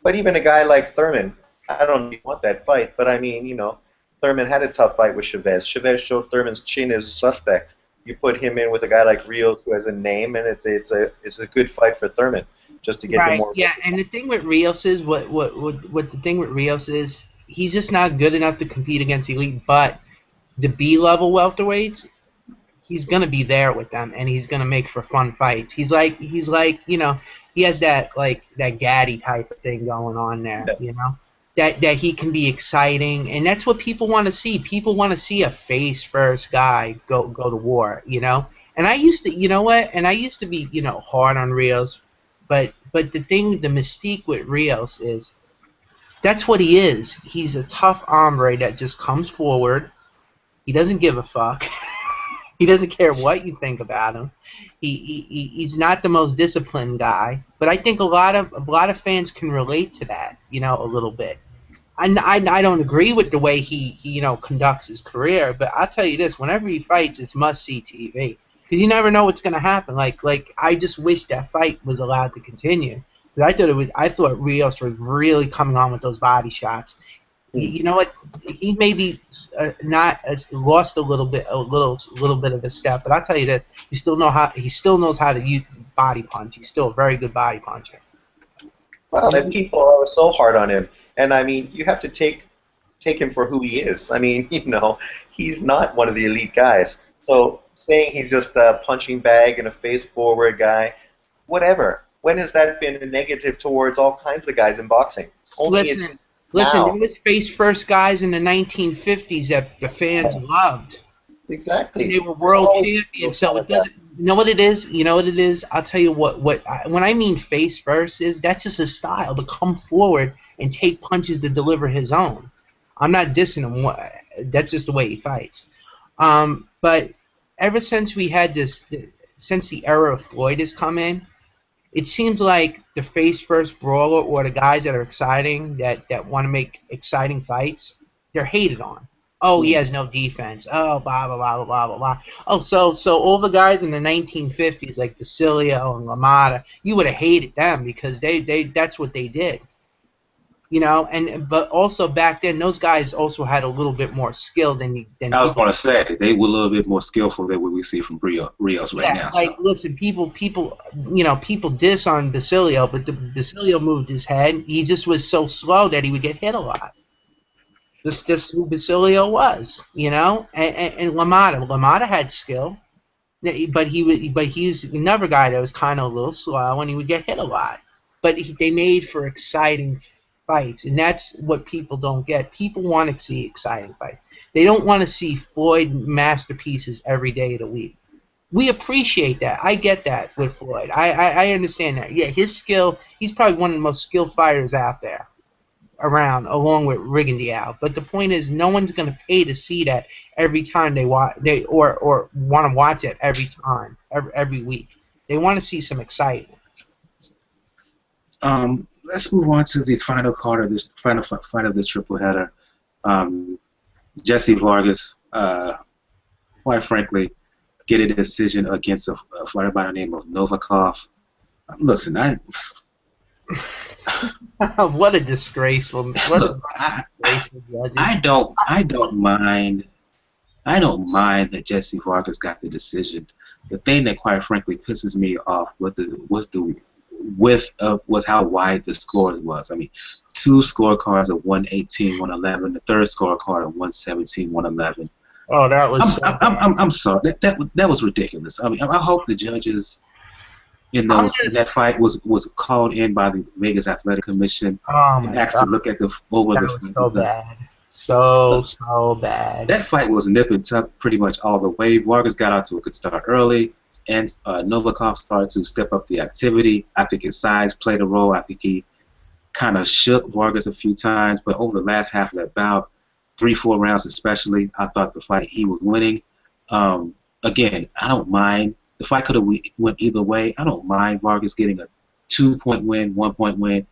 But even a guy like Thurman, I don't even want that fight. But I mean, Thurman had a tough fight with Chavez. Chavez showed Thurman's chin is suspect. You put him in with a guy like Rios who has a name, and it's a good fight for Thurman just to get him more. Yeah, and the thing with Rios is what the thing with Rios is he's just not good enough to compete against elite. But the B-level welterweights, he's gonna be there with them, and he's gonna make for fun fights. He's like he has that that Gaddy type of thing going on there, that he can be exciting, and that's what people want to see. People want to see a face first guy go to war, And I used to, and I used to be hard on Rios, but the mystique with Rios is that's what he is. He's a tough hombre that just comes forward. He doesn't give a fuck. He doesn't care what you think about him. He's not the most disciplined guy, but I think a lot of fans can relate to that, a little bit. I don't agree with the way he conducts his career, but I'll tell you this: whenever he fights, it's must-see TV because you never know what's going to happen. Like I just wish that fight was allowed to continue because I thought Rios was really coming on with those body shots. You know what? He maybe lost a little bit of a step, but I'll tell you this: he still knows how to use body punch. He's still a very good body puncher. Well, and people are so hard on him, and I mean, you have to take him for who he is. I mean, he's not one of the elite guys. So saying he's just a punching bag and a face-forward guy, whatever. When has that been a negative towards all kinds of guys in boxing? Listen, there was face-first guys in the 1950s that the fans loved. Exactly. And they were world champions, so it doesn't. You know what it is? I'll tell you when I mean face first is that's just his style to come forward and take punches to deliver his own. I'm not dissing him. That's just the way he fights. But ever since we had since the era of Floyd has come in, it seems like the face first brawler or the guys that are exciting that want to make exciting fights, they're hated on. Oh, he has no defense. Oh, blah, blah, blah, blah, blah, blah. Oh, so all the guys in the 1950s, like Basilio and LaMotta, you would have hated them because they that's what they did. You know, but also back then those guys also had a little bit more skill than I was people. going to say they were a little bit more skillful than what we see from Rios right now. Like So. listen, people, people diss on Basilio, but Basilio moved his head. He just was so slow that he would get hit a lot. This who Basilio was, you know, and Lamont had skill, but he's another guy that was kind of a little slow and he would get hit a lot. But they made for exciting fights, and that's what people don't get. People want to see exciting fights. They don't want to see Floyd masterpieces every day of the week. We appreciate that. I get that with Floyd. I understand that. Yeah, his skill. He's probably one of the most skilled fighters out there around, along with Rigondeaux. But the point is, no one's going to pay to see that every time they want or want to watch it every time, every week. They want to see some excitement. Let's move on to the final fight of this triple header. Jesse Vargas, quite frankly, getting a decision against a fighter by the name of Novakov. Listen, What a disgraceful! I don't mind that Jesse Vargas got the decision. The thing that quite frankly pisses me off was how wide the scores was. I mean, 2 scorecards of 118, 111. The third scorecard of 117, 111. Oh, that was. I'm sorry. That was ridiculous. I mean, I hope the judges in that fight was called in by the Vegas Athletic Commission and asked to look at the over that the. Was so bad. So bad. That fight was nip and tuck pretty much all the way. Vargas got out to a good start early, and Novakov started to step up the activity. I think his size played a role. I think he kind of shook Vargas a few times, but over the last half of that bout, 3-4 rounds especially, I thought the fight he was winning. Again, I don't mind. The fight could have went either way. I don't mind Vargas getting a 2-point win, 1-point win.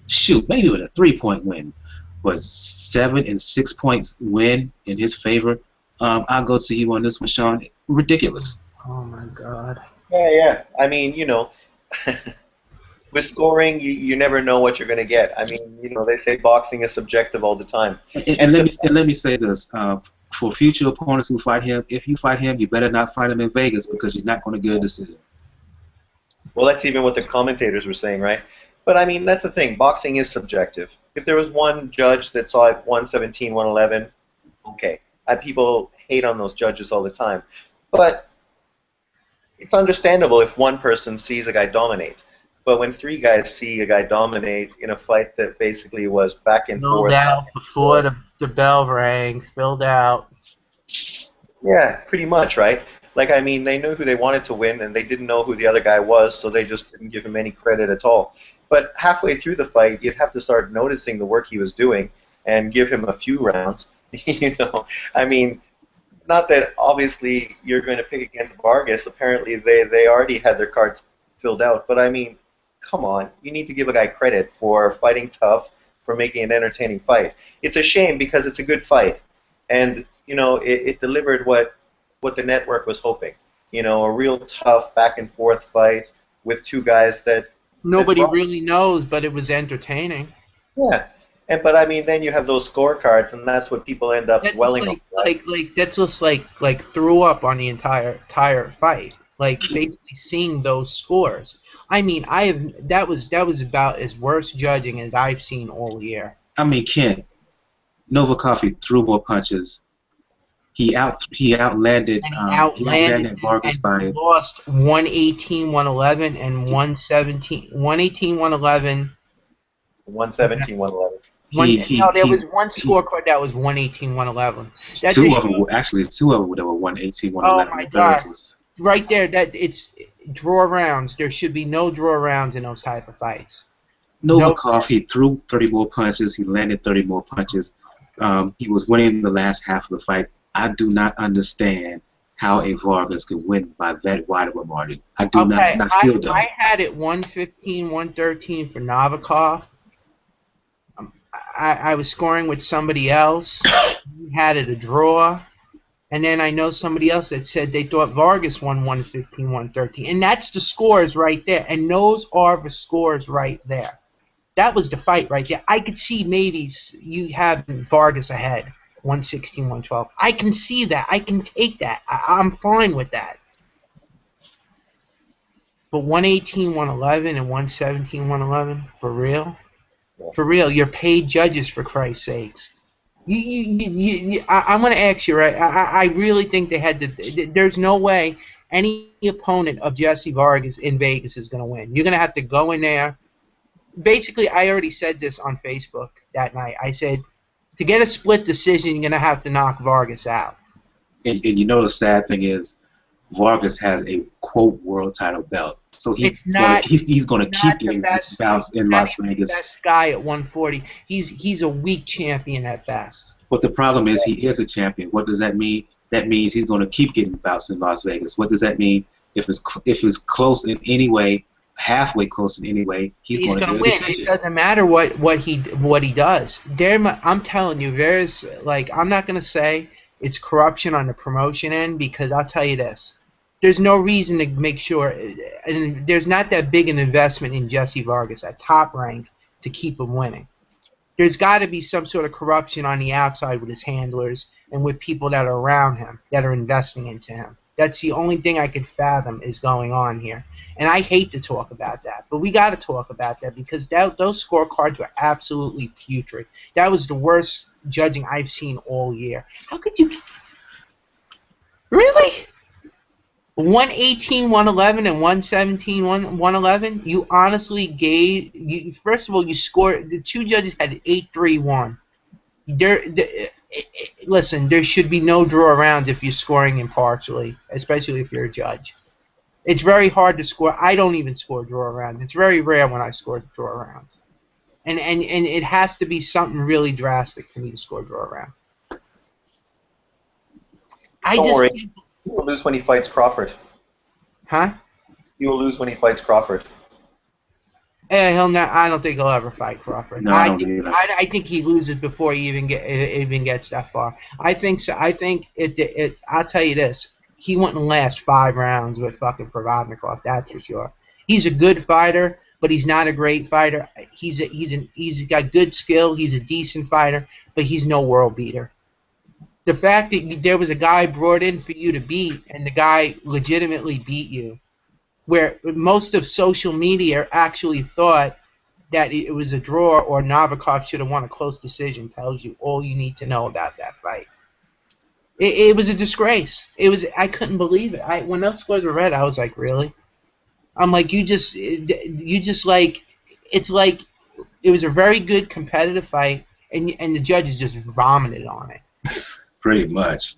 Shoot, maybe even a 3-point win. But 7 and 6 points win in his favor. I'll go to you on this one, Sean. Ridiculous. Oh my God. Yeah. I mean, with scoring, you never know what you're going to get. I mean, they say boxing is subjective all the time. And let me say this. For future opponents who fight him, if you fight him, you better not fight him in Vegas because you're not going to get a decision. Well, that's even what the commentators were saying, right? But, I mean, that's the thing. Boxing is subjective. If there was one judge that saw it 117, 111, okay. People hate on those judges all the time. But it's understandable if one person sees a guy dominate. But when 3 guys see a guy dominate in a fight that basically was back and forth. Filled out before the bell rang, filled out. Yeah, pretty much, right? Like, I mean, they knew who they wanted to win, and they didn't know who the other guy was, so they just didn't give him any credit at all. But halfway through the fight, you'd have to start noticing the work he was doing and give him a few rounds. I mean, not that obviously you're going to pick against Vargas. Apparently, they already had their cards filled out. But, I mean, come on. You need to give a guy credit for fighting tough, for making an entertaining fight. It's a shame because it's a good fight. And, it delivered what the network was hoping. A real tough back-and-forth fight with 2 guys that nobody really knows, but it was entertaining. Yeah. But I mean, then you have those scorecards, and that's what people end up dwelling on. Like that's just like threw up on the entire fight. Like basically seeing those scores. I mean, that was about as worst judging as I've seen all year. I mean, Ken, Novakov threw more punches. He outlanded Vargas by lost 118, 111 and 117, 118, 111. 117, 111. There was one scorecard that was 118, 111. Two of them that were 118, 111. Oh my God! Right there, it's draw rounds. There should be no draw rounds in those type of fights. Novakov, he threw 30 more punches. He landed 30 more punches. He was winning the last half of the fight. I do not understand how a Vargas could win by that wide of a margin. I still don't. I had it 115, 113 for Novakov. I was scoring with somebody else. He had it a draw. And then I know somebody else that said they thought Vargas won 115, 113. And that's the scores right there. And those are the scores right there. That was the fight right there. I could see maybe you having Vargas ahead, 116, 112. I can see that. I can take that. I'm fine with that. But 118, 111, and 117, 111, for real? For real, you're paid judges, for Christ's sakes. I'm going to ask you, right? I really think they had to. There's no way any opponent of Jesse Vargas in Vegas is going to win. You're going to have to go in there. Basically, I already said this on Facebook that night. I said, to get a split decision, you're going to have to knock Vargas out. And you know the sad thing is, Vargas has a, quote, world title belt. So he's going to keep getting bouts in Las Vegas. The best guy at 140. He's a weak champion at best. But the problem is he is a champion. What does that mean? That means he's going to keep getting bouts in Las Vegas. What does that mean? If it's close in any way, halfway close in any way, he's going to win. It doesn't matter what he does. I'm telling you, there's I'm not going to say it's corruption on the promotion end, because I'll tell you this. There's no reason to make sure, and there's not that big an investment in Jesse Vargas at top rank to keep him winning. There's got to be some sort of corruption on the outside with his handlers and with people that are around him that are investing into him. That's the only thing I could fathom is going on here. And I hate to talk about that, but we got to talk about that, because those scorecards were absolutely putrid. That was the worst judging I've seen all year. How could you... Really? 118, 111, and 117, 111, you honestly gave... First of all, you scored... The two judges had 8-3-1. Listen, there should be no draw around if you're scoring impartially, especially if you're a judge. It's very hard to score. I don't even score draw rounds. It's very rare when I score draw rounds. And it has to be something really drastic for me to score draw round. Don't worry. You will lose when he fights Crawford. Huh? You will lose when he fights Crawford. He'll not. I don't think he'll ever fight Crawford. No, I think he loses before he even gets that far. I think so. I think it. I'll tell you this. He wouldn't last 5 rounds with fucking Provodnikov. That's for sure. He's a good fighter, but he's not a great fighter. He's got good skill. He's a decent fighter, but he's no world beater. The fact that there was a guy brought in for you to beat, and the guy legitimately beat you, where most of social media actually thought that it was a draw or Novakov should have won a close decision, tells you all you need to know about that fight. It was a disgrace. I couldn't believe it. When those scores were read, I was like, really? I'm like, it's like it was a very good competitive fight, and the judges just vomited on it. Pretty much.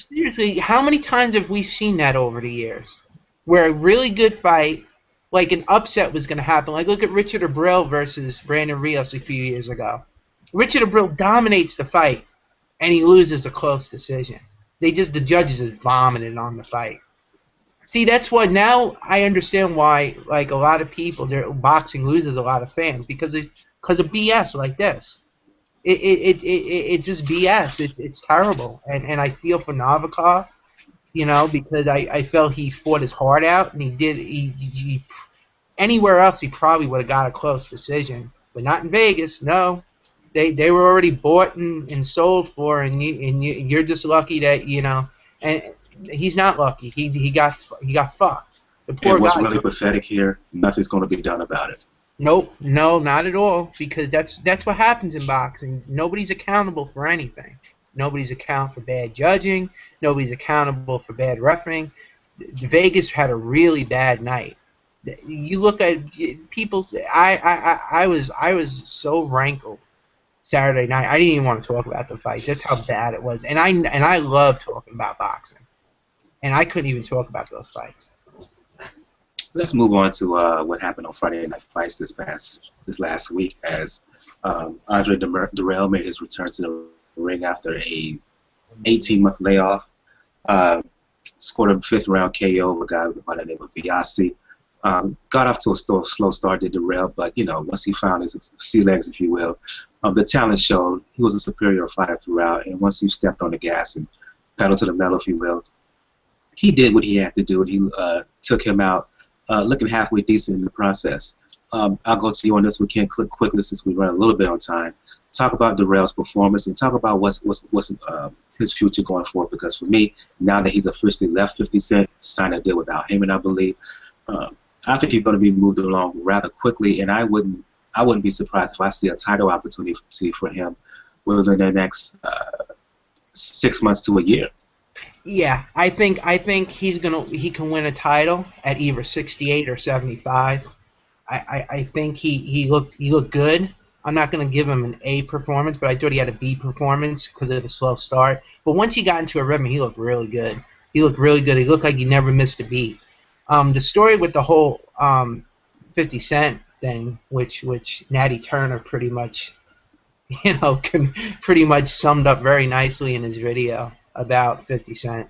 Seriously, how many times have we seen that over the years? Where a really good fight, like an upset was going to happen. Like, look at Richard Dirrell versus Brandon Rios a few years ago. Richard Dirrell dominates the fight, and he loses a close decision. The judges just vomited on the fight. See, that's what now I understand why, like, a lot of people, boxing loses a lot of fans because of BS like this. It's just BS. It's terrible, and I feel for Novakov, because I felt he fought his heart out, and he anywhere else he probably would have got a close decision, but not in Vegas. No, they were already bought and sold for, and you're just lucky that and he's not lucky. He got fucked. The poor and what's guy. really pathetic here, nothing's going to be done about it. Nope, no, not at all, because that's what happens in boxing. Nobody's accountable for anything. Nobody's accountable for bad judging. Nobody's accountable for bad refereeing. Vegas had a really bad night. You look at people. I was so rankled Saturday night. I didn't even want to talk about the fight. That's how bad it was. And I love talking about boxing, and I couldn't even talk about those fights. Let's move on to what happened on Friday Night Fights this last week, as Andre Dirrell made his return to the ring after a 18-month layoff. Scored a 5th round KO of a guy by the name of Biasi. Got off to a slow start, did Dirrell, but once he found his sea legs, if you will, the talent showed. He was a superior fighter throughout, and once he stepped on the gas and pedaled to the metal, if you will, he did what he had to do, and he took him out looking halfway decent in the process. I'll go to you on this. We can click quickly since we run a little bit on time. Talk about Dirrell's performance and talk about what's his future going forward. Because for me, now that he's officially left 50 Cent, signed a deal without him, and I believe, I think he's going to be moved along rather quickly. And I wouldn't be surprised if I see a title opportunity for him within the next 6 months to a year. Yeah, I think he can win a title at either 68 or 75. I think he looked good. I'm not going to give him an A performance, but I thought he had a B performance because of the slow start. But once he got into a rhythm, he looked really good. He looked really good. He looked like he never missed a beat. The story with the whole 50 Cent thing, which Natty Turner pretty much, pretty much summed up very nicely in his video about 50 Cent,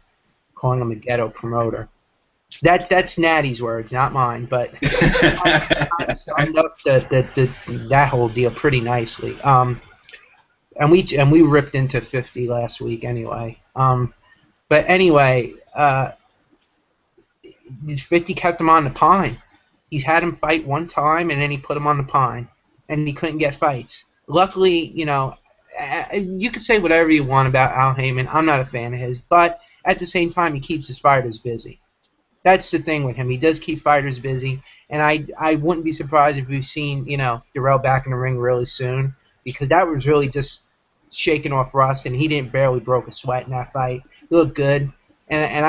calling him a ghetto promoter. That's Natty's words, not mine, but I summed up that whole deal pretty nicely. And we ripped into 50 last week anyway. But anyway, 50 kept him on the pine. He's had him fight one time, and then he put him on the pine, and he couldn't get fights. Luckily, you could say whatever you want about Al Heyman. I'm not a fan of his, but at the same time, he keeps his fighters busy. That's the thing with him. He does keep fighters busy, and I wouldn't be surprised if we've seen Dirrell back in the ring really soon, because that was really just shaking off rust, and he barely broke a sweat in that fight. He looked good, and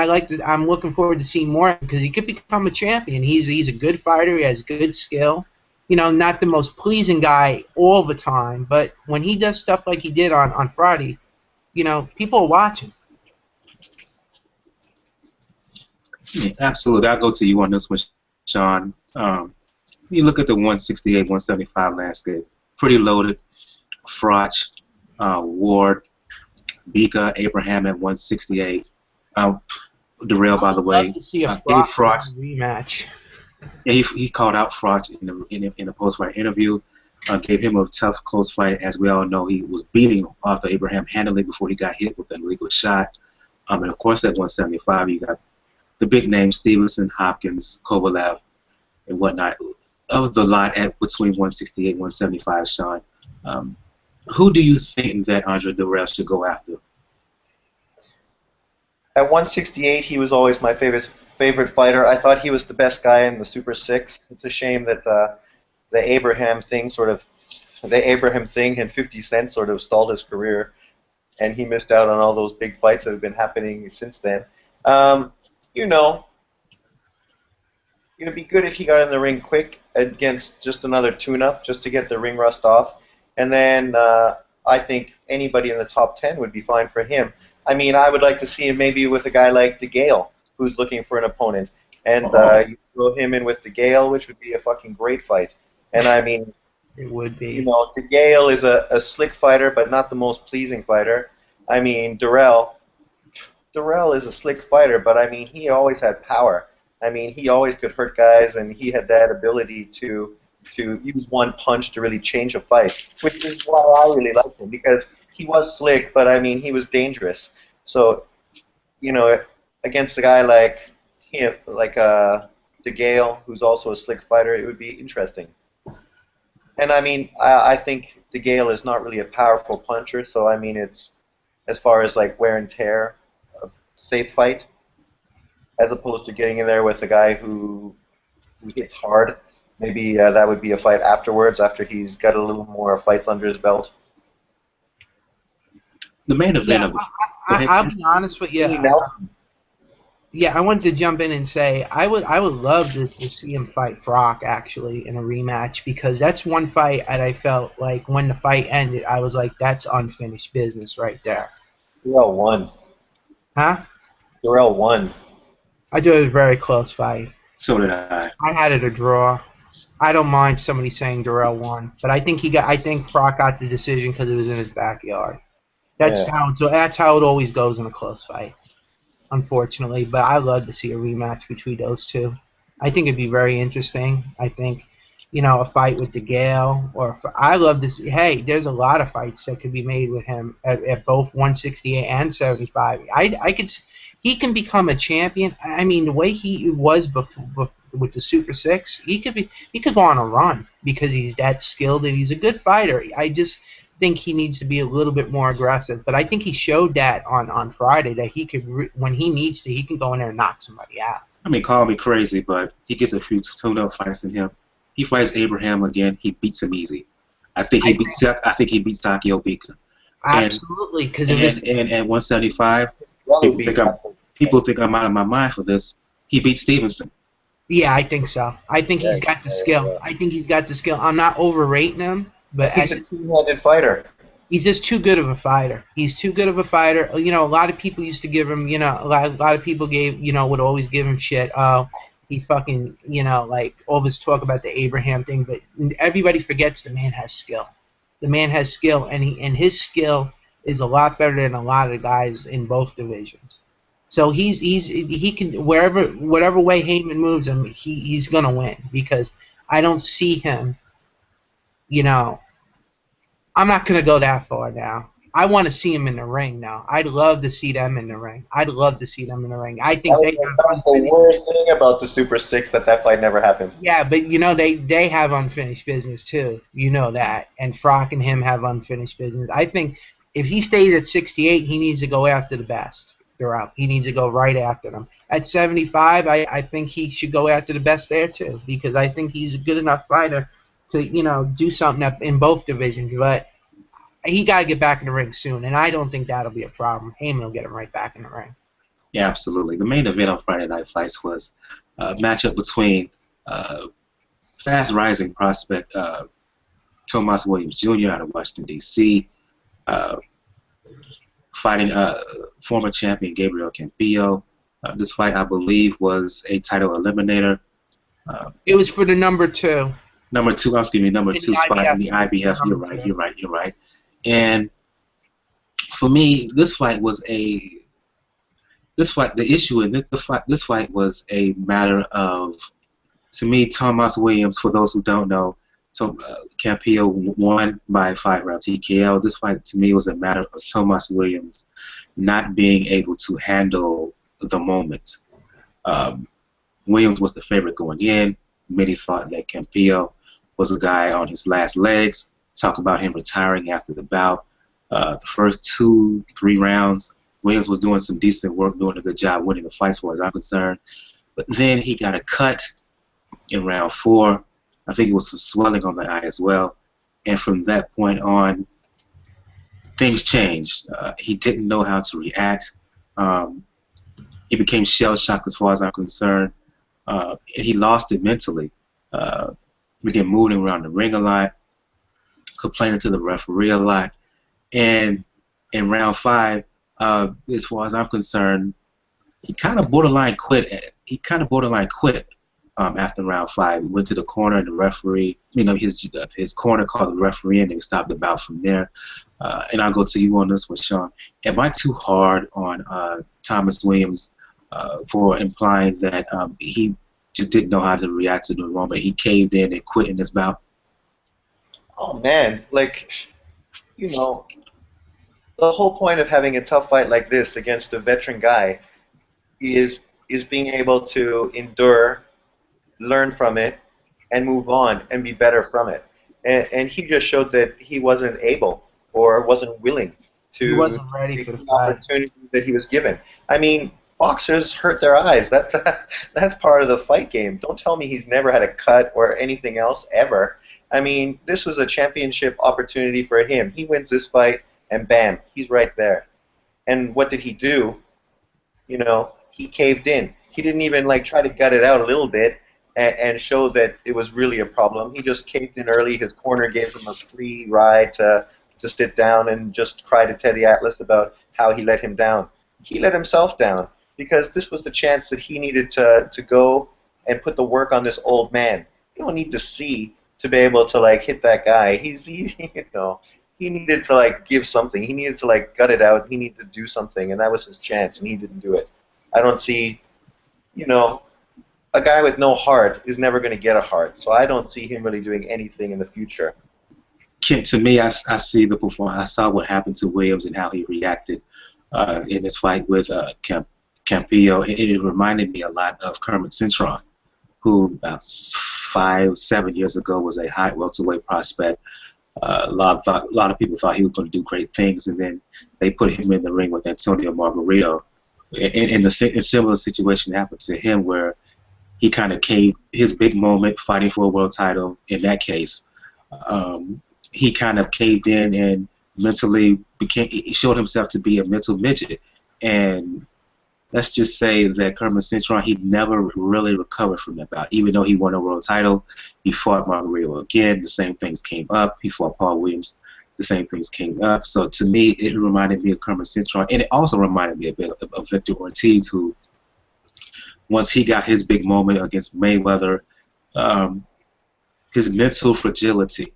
I'm looking forward to seeing more because he could become a champion. He's a good fighter. He has good skill. Not the most pleasing guy all the time, but when he does stuff like he did on Friday, people are watching. Yeah, absolutely. I'll go to you on this one, Sean. You look at the 168, 175 landscape. Pretty loaded. Froch, Ward, Bika, Abraham at 168. Dirrell, by the way, love to see a gave Froch rematch. Yeah, he called out Froch in a post-fight interview. Gave him a tough, close fight. As we all know, he was beating Arthur Abraham handily before he got hit with an illegal shot. And of course, at 175, you got the big names: Stevenson, Hopkins, Kovalev, and whatnot. Of the lot at between 168 and 175, Sean, who do you think that Andre Dirrell should go after? At 168, he was always my favorite fighter. I thought he was the best guy in the Super 6. It's a shame that the Abraham thing and 50 Cent sort of stalled his career, and he missed out on all those big fights that have been happening since then. It'd be good if he got in the ring quick against just another tune-up, just to get the ring rust off. And then I think anybody in the top 10 would be fine for him. I mean, I would like to see him maybe with a guy like DeGale, who's looking for an opponent. And you throw him in with DeGale, which would be a fucking great fight. And I mean, it would be. DeGale is a slick fighter, but not the most pleasing fighter. I mean, Dirrell is a slick fighter, but I mean, he always had power. I mean, he always could hurt guys, and he had that ability to use one punch to really change a fight, which is why I really liked him, because he was slick, but I mean, he was dangerous. So, against a guy like him, like DeGale, who's also a slick fighter, it would be interesting. And I mean, I think DeGale is not really a powerful puncher, so I mean, it's as far as like wear and tear, a safe fight, as opposed to getting in there with a guy who hits hard. Maybe that would be a fight afterwards, after he's got a little more fights under his belt. The main event of I'll be honest with you. I wanted to jump in and say I would love to see him fight Froch actually in a rematch, because that's one fight that I felt like when the fight ended, I was like, that's unfinished business right there. Dirrell won. Huh? Dirrell won. I thought it was a very close fight. So did I. I had it a draw. I don't mind somebody saying Dirrell won, but I think Froch got the decision because it was in his backyard. That's how it always goes in a close fight, unfortunately. But I love to see a rematch between those two. I think it'd be very interesting. I think, a fight with DeGale, I love to see. Hey, there's a lot of fights that could be made with him at both 168 and 75. He can become a champion. I mean, the way he was with the Super Six, he could go on a run because he's that skilled and he's a good fighter. I just think he needs to be a little bit more aggressive. But I think he showed that on Friday that he could, when he needs to, he can go in there and knock somebody out. I mean, call me crazy, but he gets a few tune-up fights in him. He fights Abraham again. He beats him easy. I think he beats Saki Obika. Absolutely, because of his. And at 175, people think I'm out of my mind for this. He beat Stevenson. Yeah, I think so. I think he's got the skill. I think he's got the skill. I'm not overrating him, but he's a two-handed fighter. He's just too good of a fighter. He's too good of a fighter. You know, a lot of people used to give him, you know, a lot of people would always give him shit. Oh, he fucking, you know, like all this talk about the Abraham thing, but everybody forgets the man has skill. The man has skill, and his skill is a lot better than a lot of the guys in both divisions. So he can, whatever way Heyman moves him, he's gonna win, because I don't see him, you know. I'm not going to go that far now. I want to see him in the ring now. I'd love to see them in the ring. I think that's the worst thing about the Super Six, that fight never happened. Yeah, but you know they have unfinished business too. You know that, and Frock and him have unfinished business. I think if he stays at 68, he needs to go after the best. Dirrell. He needs to go right after them. At 75, I think he should go after the best there too, because I think he's a good enough fighter to, you know, do something up in both divisions, but he got to get back in the ring soon, and I don't think that'll be a problem. Heyman will get him right back in the ring. Yeah, absolutely. The main event on Friday Night Fights was a matchup between fast-rising prospect Tomas Williams Jr. out of Washington, D.C., fighting former champion Gabriel Campillo. This fight, I believe, was a title eliminator. It was for the number 2. Number two spot in the IBF. You're right. And for me, this fight, the issue in this fight was a matter of, to me, Tomas Williams, for those who don't know, Campillo won by 5-round TKO. This fight, to me, was a matter of Tomas Williams not being able to handle the moment. Williams was the favorite going in. Many thought that Campillo was a guy on his last legs. Talk about him retiring after the bout. The first 2-3 rounds, Williams was doing some decent work, doing a good job winning the fight as far as I'm concerned. But then he got a cut in round 4. I think it was some swelling on the eye as well. And from that point on, things changed. He didn't know how to react. He became shell-shocked as far as I'm concerned. And he lost it mentally. Began moving around the ring a lot, complaining to the referee a lot, and in round 5, as far as I'm concerned, he kind of borderline quit. After round 5. He went to the corner, and the referee, you know, his corner called the referee, and they stopped the bout from there. And I'll go to you on this one, Sean. Am I too hard on Tomas Williams for implying that he just didn't know how to react to the moment? He caved in and quit in this bout? Oh, man. Like, you know, the whole point of having a tough fight like this against a veteran guy is being able to endure, learn from it, and move on and be better from it. And he just showed that he wasn't able or wasn't willing to. He wasn't ready for the fight. Opportunity that he was given. I mean, boxers hurt their eyes. That's part of the fight game. Don't tell me he's never had a cut or anything else ever. I mean, this was a championship opportunity for him. He wins this fight, and bam, he's right there. And what did he do? You know, he caved in. He didn't even like try to gut it out a little bit and show that it was really a problem. He just caved in early. His corner gave him a free ride to sit down and just cry to Teddy Atlas about how he let him down. He let himself down, because this was the chance that he needed to go and put the work on this old man. You don't need to see to be able to like hit that guy. You know, he needed to like give something. He needed to like gut it out. He needed to do something, and that was his chance, and he didn't do it. I don't see, you know, a guy with no heart is never going to get a heart. So I don't see him really doing anything in the future. To me, I see the performance. I saw what happened to Williams and how he reacted in this fight with Campillo. It reminded me a lot of Kermit Cintron. who about 5-7 years ago was a high welterweight prospect. A lot of people thought he was going to do great things, and then they put him in the ring with Antonio Margarito. And a similar situation happened to him where he kind of caved. His big moment fighting for a world title, in that case, he kind of caved in and mentally he showed himself to be a mental midget. And let's just say that Kermit Cintron, he never really recovered from that bout. Even though he won a world title, he fought Margarito again. The same things came up. He fought Paul Williams. The same things came up. So to me, it reminded me of Kermit Cintron, and it also reminded me a bit of Victor Ortiz, who, once he got his big moment against Mayweather, his mental fragility,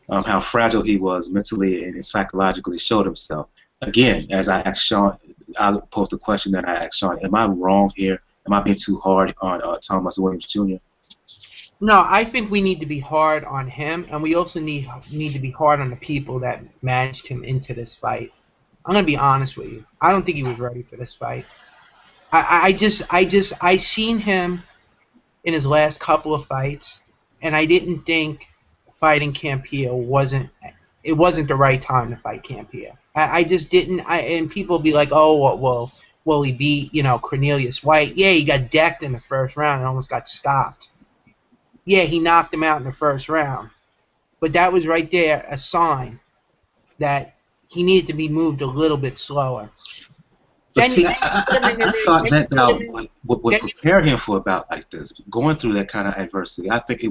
how fragile he was mentally and psychologically, showed himself. Again, as I asked Sean, I posed the question that I asked Sean: am I wrong here? Am I being too hard on Thomas Williams Jr.? No, I think we need to be hard on him, and we also need to be hard on the people that managed him into this fight. I'm gonna be honest with you. I don't think he was ready for this fight. I seen him in his last couple of fights, and I didn't think fighting Campillo wasn't the right time to fight Campillo. I just didn't. And people be like, oh, well, he beat Cornelius White. Yeah, he got decked in the first round and almost got stopped. Yeah, he knocked him out in the first round, but that was right there a sign that he needed to be moved a little bit slower. But see, I thought that bout would prepare him for a bout like this, going through that kind of adversity. I thought it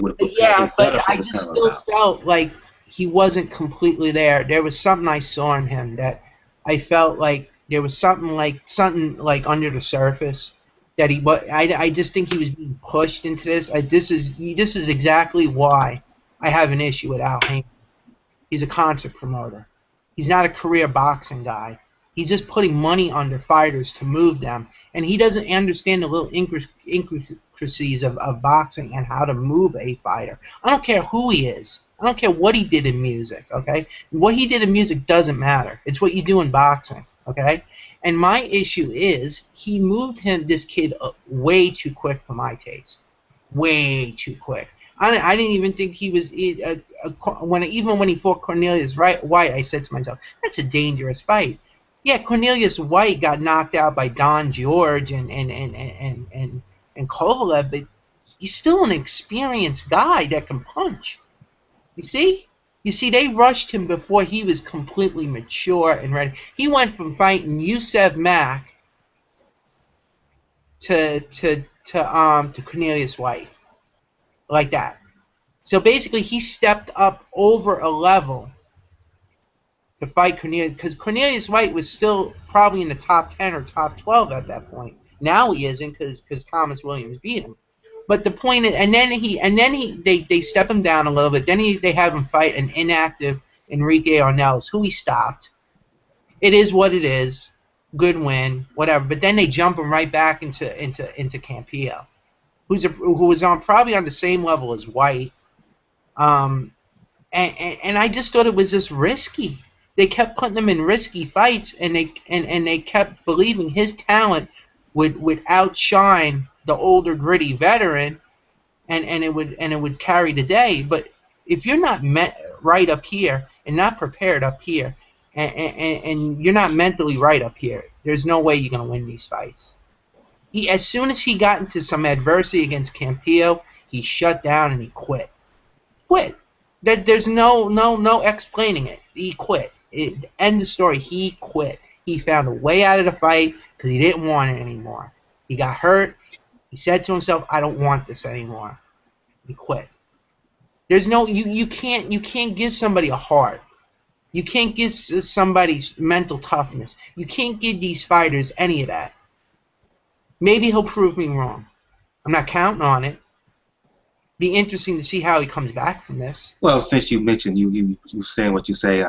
would have prepared him better for this kind of bout. Yeah, but I just still felt like he wasn't completely there. There was something I saw in him that I felt like there was something like under the surface that he. But I just think he was being pushed into this. This is exactly why I have an issue with Al Haymon. He's a concert promoter. He's not a career boxing guy. He's just putting money under fighters to move them, and he doesn't understand the little intricacies of boxing and how to move a fighter. I don't care who he is. I don't care what he did in music, okay? What he did in music doesn't matter. It's what you do in boxing, okay? And my issue is he moved this kid way too quick for my taste. Way too quick. I didn't even think he was even when he fought Cornelius White, I said to myself, that's a dangerous fight. Yeah, Cornelius White got knocked out by Don George and Kovalev, but he's still an experienced guy that can punch. You see, they rushed him before he was completely mature and ready. He went from fighting Yusef Mack to Cornelius White like that. So basically, he stepped up over a level to fight Cornelius, because Cornelius White was still probably in the top 10 or top 12 at that point. Now he isn't because Thomas Williams beat him. But the point is, and then they step him down a little bit. Then they have him fight an inactive Enrique Ornelas, who he stopped. It is what it is. Good win, whatever. But then they jump him right back into Campillo, who was probably on the same level as White. And I just thought it was just risky. They kept putting him in risky fights, and they kept believing his talent would outshine the older, gritty veteran, and it would carry the day. But if you're not right up here and not prepared up here, and you're not mentally right up here, there's no way you're gonna win these fights. As soon as he got into some adversity against Campillo, he shut down and he quit. There's no explaining it. He quit. End of story. He quit. He found a way out of the fight because he didn't want it anymore. He got hurt. He said to himself, "I don't want this anymore." He quit. There's no you can't give somebody a heart. You can't give somebody mental toughness. You can't give these fighters any of that. Maybe he'll prove me wrong. I'm not counting on it. Be interesting to see how he comes back from this. Well, since you mentioned you saying what you say,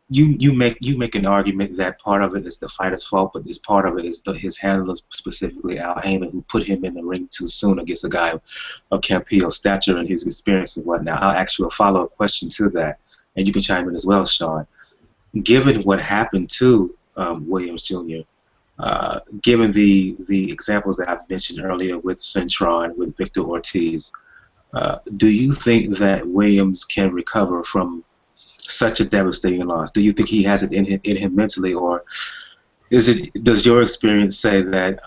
you make an argument that part of it is the fighter's fault, but this part of it is his handler, specifically Al Haymon, who put him in the ring too soon against a guy of Campillo's stature and his experience and whatnot. I'll ask you a follow-up question to that, and you can chime in as well, Sean. Given what happened to Williams Jr., Given the examples that I've mentioned earlier with Centron, with Victor Ortiz, do you think that Williams can recover from such a devastating loss? Do you think he has it in him mentally, or does your experience say that,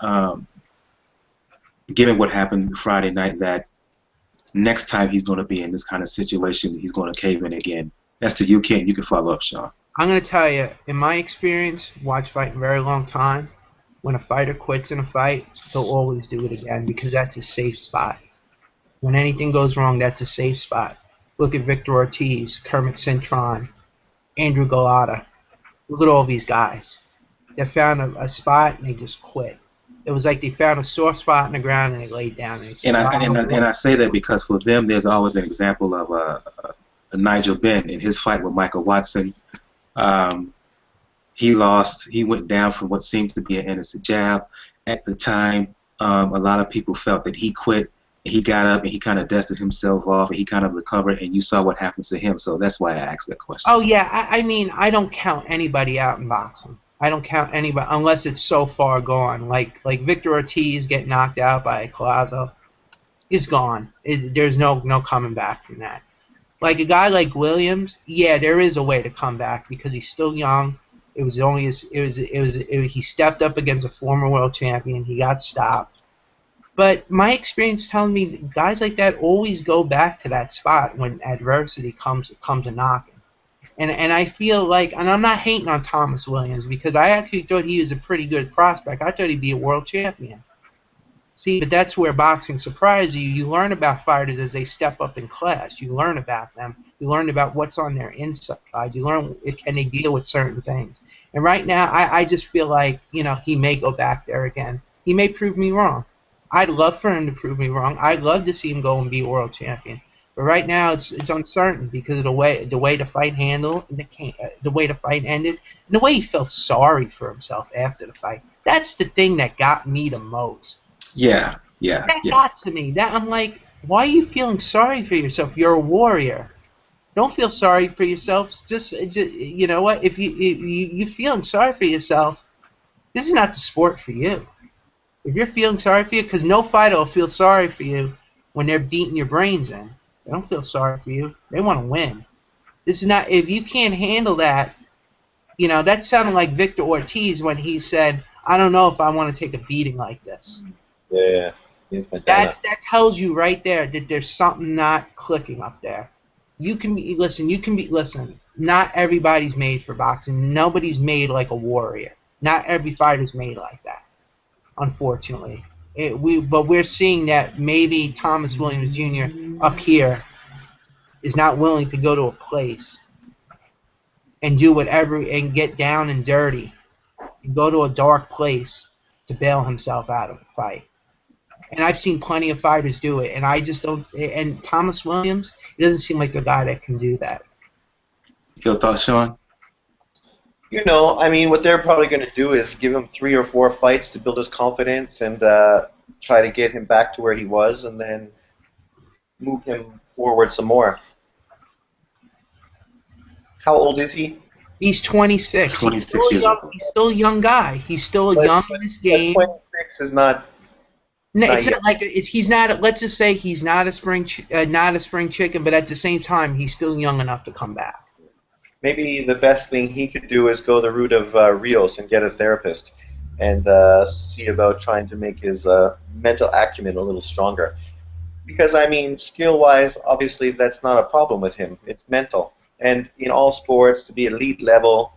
given what happened Friday night, that next time he's going to be in this kind of situation, he's going to cave in again? That's the you can follow up, Sean. I'm going to tell you, in my experience, watch fighting a very long time, when a fighter quits in a fight, he'll always do it again because that's a safe spot. When anything goes wrong, that's a safe spot. Look at Victor Ortiz, Kermit Cintron, Andrew Galata. Look at all these guys. They found a spot and they just quit. It was like they found a sore spot in the ground and they laid down. And, they said, and I say that because for them, there's always an example of a Nigel Benn in his fight with Michael Watson. He lost. He went down from what seems to be an innocent jab. At the time, a lot of people felt that he quit. He got up and he kind of dusted himself off and he kind of recovered, and you saw what happened to him. So that's why I asked that question. Oh, yeah. I mean, I don't count anybody out in boxing. I don't count anybody unless it's so far gone. Like Victor Ortiz getting knocked out by Collazo is gone. There's no coming back from that. Like a guy like Williams, yeah, there is a way to come back because he's still young. He stepped up against a former world champion. He got stopped. But my experience telling me guys like that always go back to that spot when adversity comes a knocking. And I feel like, and I'm not hating on Thomas Williams because I actually thought he was a pretty good prospect. I thought he'd be a world champion. See, but that's where boxing surprises you. You learn about fighters as they step up in class. You learn about them. You learn about what's on their inside. You learn can they deal with certain things. And right now, I just feel like, he may go back there again. He may prove me wrong. I'd love for him to prove me wrong. I'd love to see him go and be a world champion. But right now, it's uncertain because of the way the fight handled, the way the fight ended, and the way he felt sorry for himself after the fight. That's the thing that got me the most. Yeah. That got to me. That I'm like, why are you feeling sorry for yourself? You're a warrior. Don't feel sorry for yourself. Just you know what? If you're feeling sorry for yourself, this is not the sport for you. If you're feeling sorry for you, because no fighter will feel sorry for you when they're beating your brains in. They don't feel sorry for you. They want to win. This is not. If you can't handle that, that sounded like Victor Ortiz when he said, "I don't know if I want to take a beating like this." Yeah. That tells you right there that there's something not clicking up there. Listen. Not everybody's made for boxing. Nobody's made like a warrior. Not every fighter's made like that. Unfortunately, but we're seeing that maybe Thomas Williams Jr. up here is not willing to go to a place and do whatever and get down and dirty and go to a dark place to bail himself out of a fight. And I've seen plenty of fighters do it, and I just don't. And Thomas Williams, he doesn't seem like the guy that can do that. Your thoughts, Sean? What they're probably going to do is give him 3 or 4 fights to build his confidence and try to get him back to where he was, and then move him forward some more. How old is he? He's 26. 26 years old. He's still a young guy. He's still young in this game. 26 is not. No, it's not like he's not. Let's just say he's not a spring chicken, but at the same time, he's still young enough to come back. Maybe the best thing he could do is go the route of Rios and get a therapist and see about trying to make his mental acumen a little stronger. Because, skill-wise, obviously that's not a problem with him. It's mental. And in all sports, to be elite level,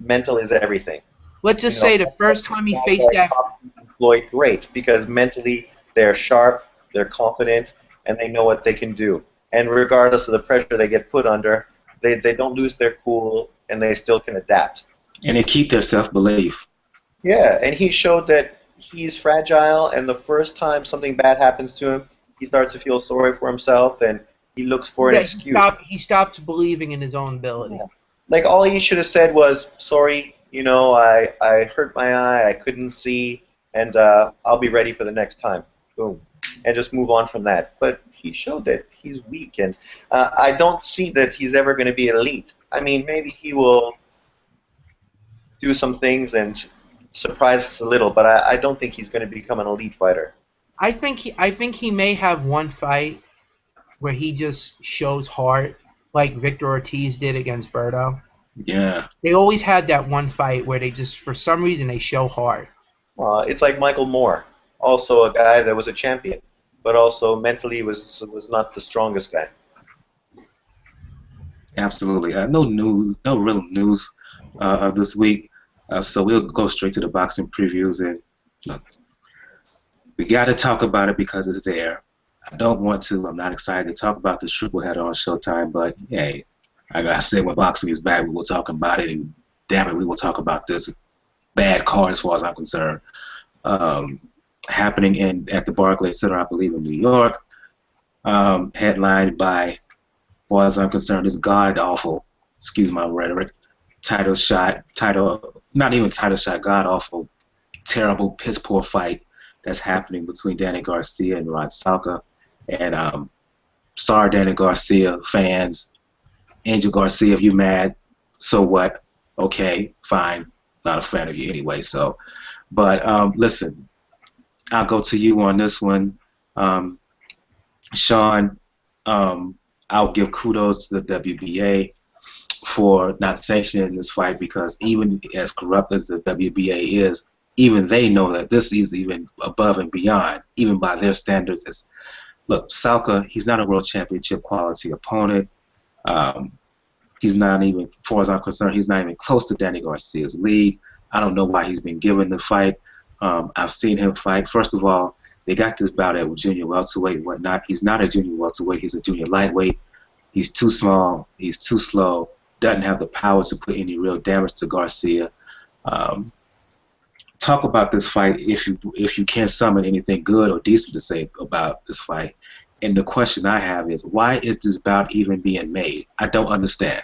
mental is everything. Let's just say the first time he faced that... Employed great, because mentally they're sharp, they're confident, and they know what they can do. And regardless of the pressure they get put under, they don't lose their cool, and they still can adapt. And they keep their self-belief. Yeah, and he showed that he's fragile, and the first time something bad happens to him, he starts to feel sorry for himself, and he looks for an excuse. He stopped believing in his own ability. Yeah. Like, all he should have said was, sorry, I hurt my eye, I couldn't see, and I'll be ready for the next time. Boom. And just move on from that. But he showed that he's weak, and I don't see that he's ever going to be elite. Maybe he will do some things and surprise us a little, but I don't think he's going to become an elite fighter. I think he may have one fight where he just shows heart, like Victor Ortiz did against Berto. Yeah. They always had that one fight where they just, for some reason, they show heart. It's like Michael Moore, also a guy that was a champion, but also mentally was not the strongest guy. Absolutely. No real news this week. So we'll go straight to the boxing previews, and look, we got to talk about it because it's there. I don't want to. I'm not excited to talk about this triple header on Showtime, but hey, I gotta say, when boxing is back, we will talk about it, and damn it, we will talk about this bad card as far as I'm concerned. Happening at the Barclays Center, I believe, in New York. Headlined by, as far as I'm concerned, this god awful, excuse my rhetoric, god awful, terrible, piss poor fight that's happening between Danny Garcia and Rod Salka. And sorry, Danny Garcia fans, Angel Garcia, if you mad, so what? Okay, fine. Not a fan of you anyway. So, but listen, I'll go to you on this one, Sean. I'll give kudos to the WBA for not sanctioning this fight, because even as corrupt as the WBA is, even they know that this is even above and beyond, even by their standards. Look, Salka, he's not a world championship quality opponent. He's not even, as far as I'm concerned, he's not even close to Danny Garcia's league. I don't know why he's been given the fight. I've seen him fight. First of all, they got this bout at junior welterweight and whatnot. He's not a junior welterweight. He's a junior lightweight. He's too small. He's too slow. Doesn't have the power to put any real damage to Garcia. Talk about this fight if you can't summon anything good or decent to say about this fight. And the question I have is, why is this bout even being made? I don't understand.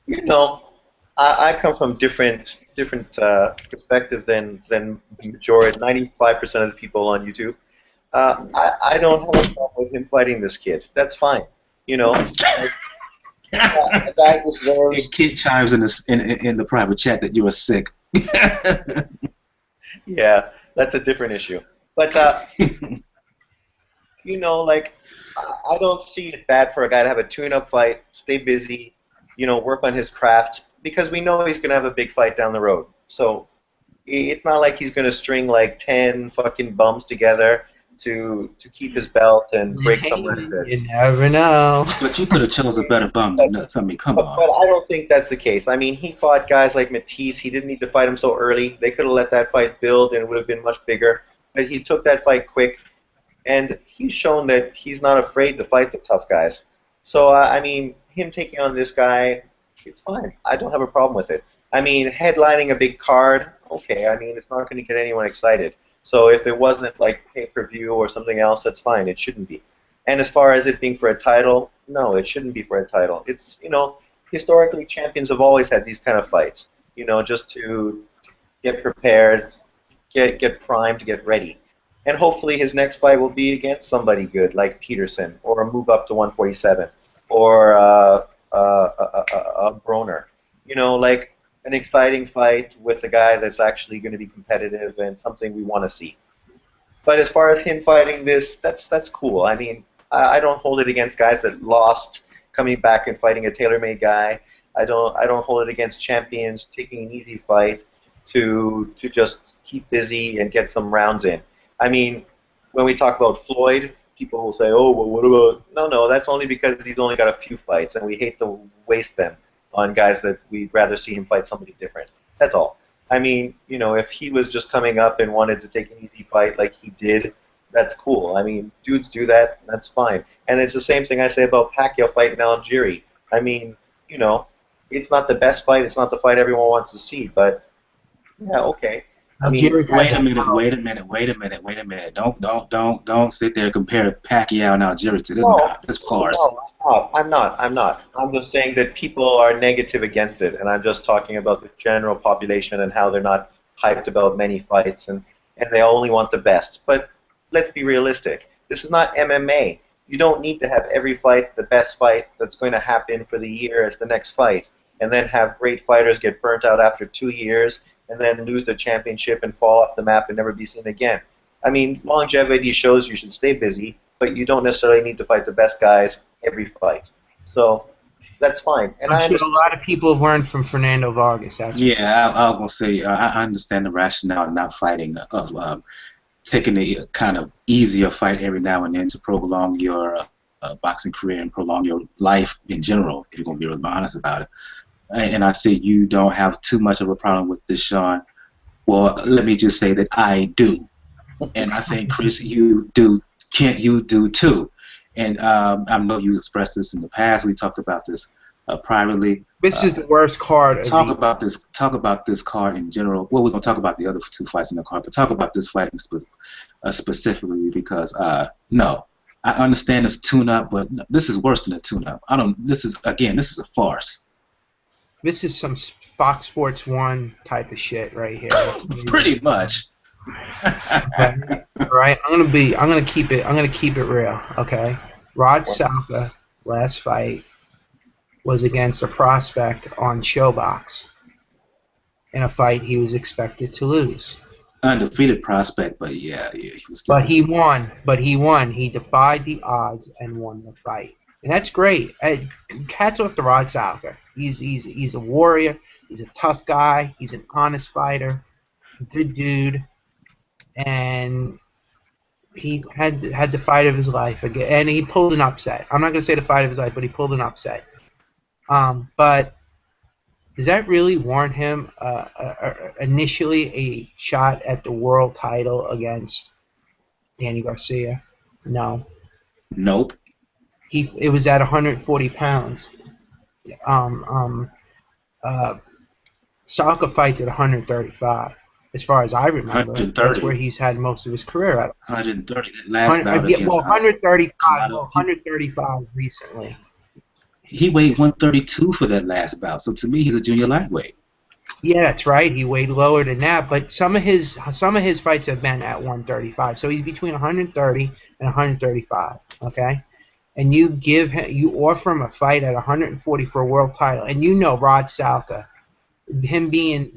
You know, I come from different perspective than the majority, 95% of the people on YouTube. I don't have a problem with him fighting this kid. That's fine. You know, a guy was very. Kid chimes in the private chat that you are sick. Yeah, that's a different issue. But you know, like, I don't see it bad for a guy to have a tune-up fight, stay busy, you know, work on his craft, because we know he's gonna have a big fight down the road. So it's not like he's gonna string like 10 fucking bums together to keep his belt and break some records. You never know. But you could have chosen a better bum than us. I mean, come on. But I don't think that's the case. I mean, he fought guys like Matisse. He didn't need to fight him so early. They could have let that fight build, and it would have been much bigger. But he took that fight quick, and he's shown that he's not afraid to fight the tough guys. So, I mean, him taking on this guy, it's fine. I don't have a problem with it. I mean, headlining a big card, okay. I mean, it's not going to get anyone excited. So if it wasn't like pay-per-view or something else, that's fine. It shouldn't be. And as far as it being for a title, no, it shouldn't be for a title. It's, you know, historically champions have always had these kind of fights, you know, just to get prepared, get primed, to get ready. And hopefully his next fight will be against somebody good, like Peterson, or a move up to 147, or a Broner. You know, like an exciting fight with a guy that's actually going to be competitive and something we want to see. But as far as him fighting this, that's cool. I mean, I don't hold it against guys that lost coming back and fighting a tailor-made guy. I don't hold it against champions taking an easy fight to just keep busy and get some rounds in. I mean, when we talk about Floyd, people will say, oh, well, what about... No, that's only because he's only got a few fights, and we hate to waste them on guys that we'd rather see him fight somebody different. That's all. I mean, you know, if he was just coming up and wanted to take an easy fight like he did, that's cool. I mean, dudes do that, that's fine. And it's the same thing I say about Pacquiao fighting Algieri. I mean, you know, it's not the best fight, it's not the fight everyone wants to see, but yeah, okay. I mean, wait a minute. Don't sit there and compare Pacquiao and Algieri to this. This farce. No, I'm not. I'm just saying that people are negative against it, and I'm just talking about the general population and how they're not hyped about many fights, and they only want the best. But let's be realistic. This is not MMA. You don't need to have every fight the best fight that's going to happen for the year as the next fight, and then have great fighters get burnt out after 2 years and then lose the championship and fall off the map and never be seen again. I mean, longevity shows you should stay busy, but you don't necessarily need to fight the best guys every fight. So that's fine. And I'm sure a lot of people have learned from Fernando Vargas. I was gonna say I understand the rationale of not fighting, of taking a kind of easier fight every now and then to prolong your boxing career and prolong your life in general, if you're gonna be really honest about it. And I say you don't have too much of a problem with this, Sean. Well, let me just say that I do, and I think Chris, you do. Kent, you do too. And I know you expressed this in the past. We talked about this privately. This is the worst card. Talk about this card in general. Well, we're gonna talk about the other two fights in the card, but talk about this fight specifically because no, I understand this tune-up, but this is worse than a tune-up. This is a farce. This is some Fox Sports 1 type of shit right here. Pretty much. Okay. All right. I'm gonna keep it real. Okay. Rod Salka last fight was against a prospect on Showbox in a fight he was expected to lose. Undefeated prospect, but yeah, he was. But he won. He defied the odds and won the fight, and that's great. Hats off to Rod Salka. He's a warrior. He's a tough guy. He's an honest fighter. Good dude. And he had the fight of his life again, and he pulled an upset. I'm not going to say the fight of his life, but he pulled an upset. But does that really warrant him initially a shot at the world title against Danny Garcia? No. Nope. It was at 140 pounds. Salka fights at 135. As far as I remember, 130. that's where he's had most of his career at. 130. Last bout against 135. 135 recently. He weighed 132 for that last bout. So to me, he's a junior lightweight. Yeah, that's right. He weighed lower than that, but some of his fights have been at 135. So he's between 130 and 135. Okay, and you offer him a fight at 140 for a world title, and you know Rod Salka. Him being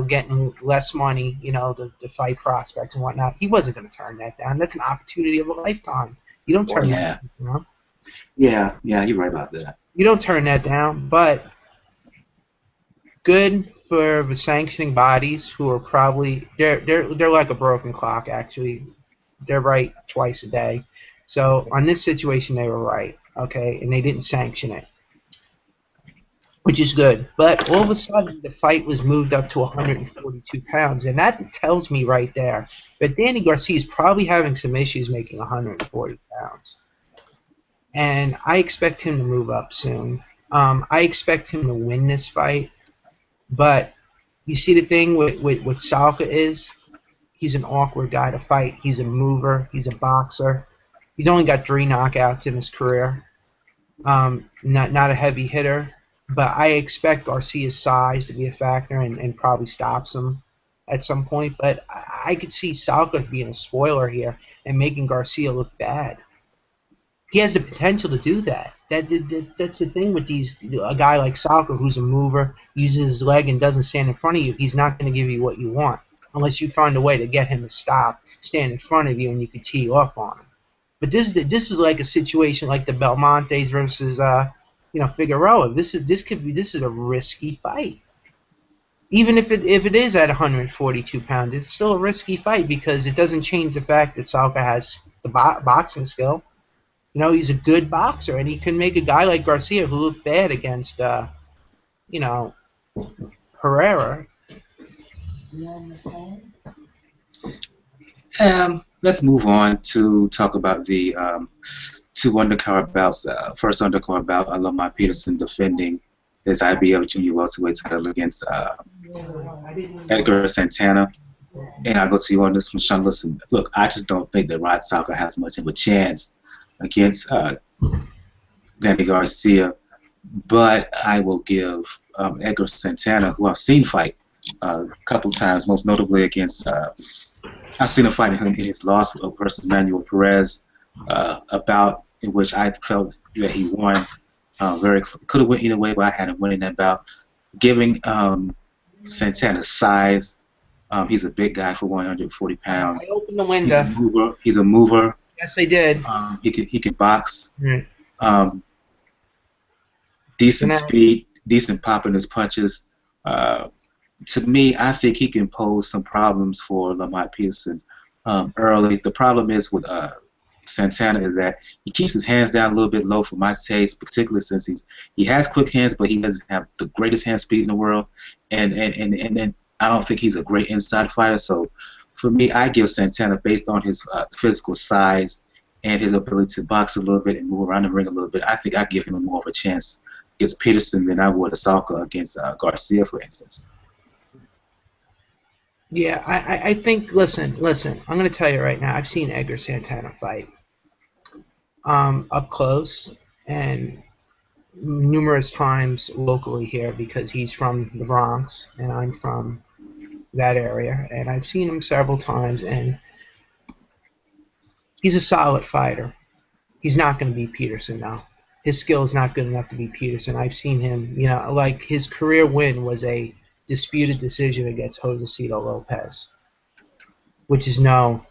getting less money, to fight prospects and whatnot, he wasn't going to turn that down. That's an opportunity of a lifetime. You don't turn that down. Yeah, you're right about that. You don't turn that down, but good for the sanctioning bodies who are probably they're like a broken clock. Actually, they're right twice a day. So on this situation, they were right. Okay, and they didn't sanction it, which is good. But all of a sudden, the fight was moved up to 142 pounds, and that tells me right there that Danny Garcia is probably having some issues making 140 pounds. And I expect him to move up soon. I expect him to win this fight. But you see the thing with Salka is he's an awkward guy to fight. He's a mover. He's a boxer. He's only got 3 knockouts in his career. Not a heavy hitter. But I expect Garcia's size to be a factor and probably stops him at some point. But I could see Salka being a spoiler here and making Garcia look bad. He has the potential to do that. That's the thing with a guy like Salka who's a mover, uses his leg and doesn't stand in front of you. He's not going to give you what you want unless you find a way to get him to stop, stand in front of you, and you can tee off on him. But this is like a situation like the Belmontes versus Figueroa. This is a risky fight. Even if it is at 142 pounds, it's still a risky fight because it doesn't change the fact that Salka has the boxing skill. He's a good boxer, and he can make a guy like Garcia who looked bad against, Herrera. Let's move on to talk about the 2 undercard bouts. First undercard bout, Lamont Peterson defending his IBF junior welterweight title against Edgar Santana. And I'll go to you on this one, Sean. Listen, look, I just don't think that Rod Salka has much of a chance against Danny Garcia, but I will give Edgar Santana, who I've seen fight a couple times, most notably against I've seen him fight him in his loss versus Manuel Perez, a bout in which I felt that he won. Could have went either way, but I had him winning that bout. Giving Santana's size. He's a big guy for 140 I pounds. opened the window. He's a mover. Yes, I did. He can box. Right. Decent speed, decent pop in his punches. To me, I think he can pose some problems for Lamont Peterson early. The problem is with Santana is that he keeps his hands down a little bit low for my taste, particularly since he has quick hands, but he doesn't have the greatest hand speed in the world, and then I don't think he's a great inside fighter. So for me, I give Santana, based on his physical size and his ability to box a little bit and move around the ring a little bit, I think I give him more of a chance against Peterson than I would a Salka against Garcia, for instance. Yeah, I think. Listen. I'm going to tell you right now. I've seen Edgar Santana fight up close and numerous times locally here because he's from the Bronx and I'm from that area, and I've seen him several times, and he's a solid fighter. He's not going to beat Peterson now. His skill is not good enough to beat Peterson. I've seen him, like his career win was a disputed decision against Josecito Lopez, which is no,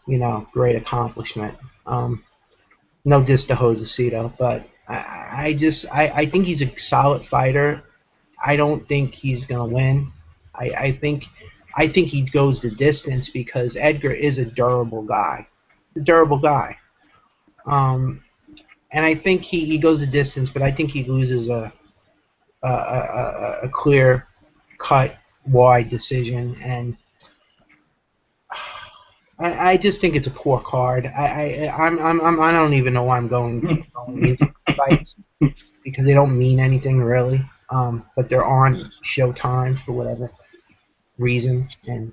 great accomplishment. No diss to Josecito, but I think he's a solid fighter. I don't think he's going to win. I think he goes the distance because Edgar is a durable guy. And I think he goes the distance, but I think he loses a clear-cut, wide decision, and I just think it's a poor card. I don't even know why I'm going into fights because they don't mean anything really, but they're on Showtime for whatever reason, and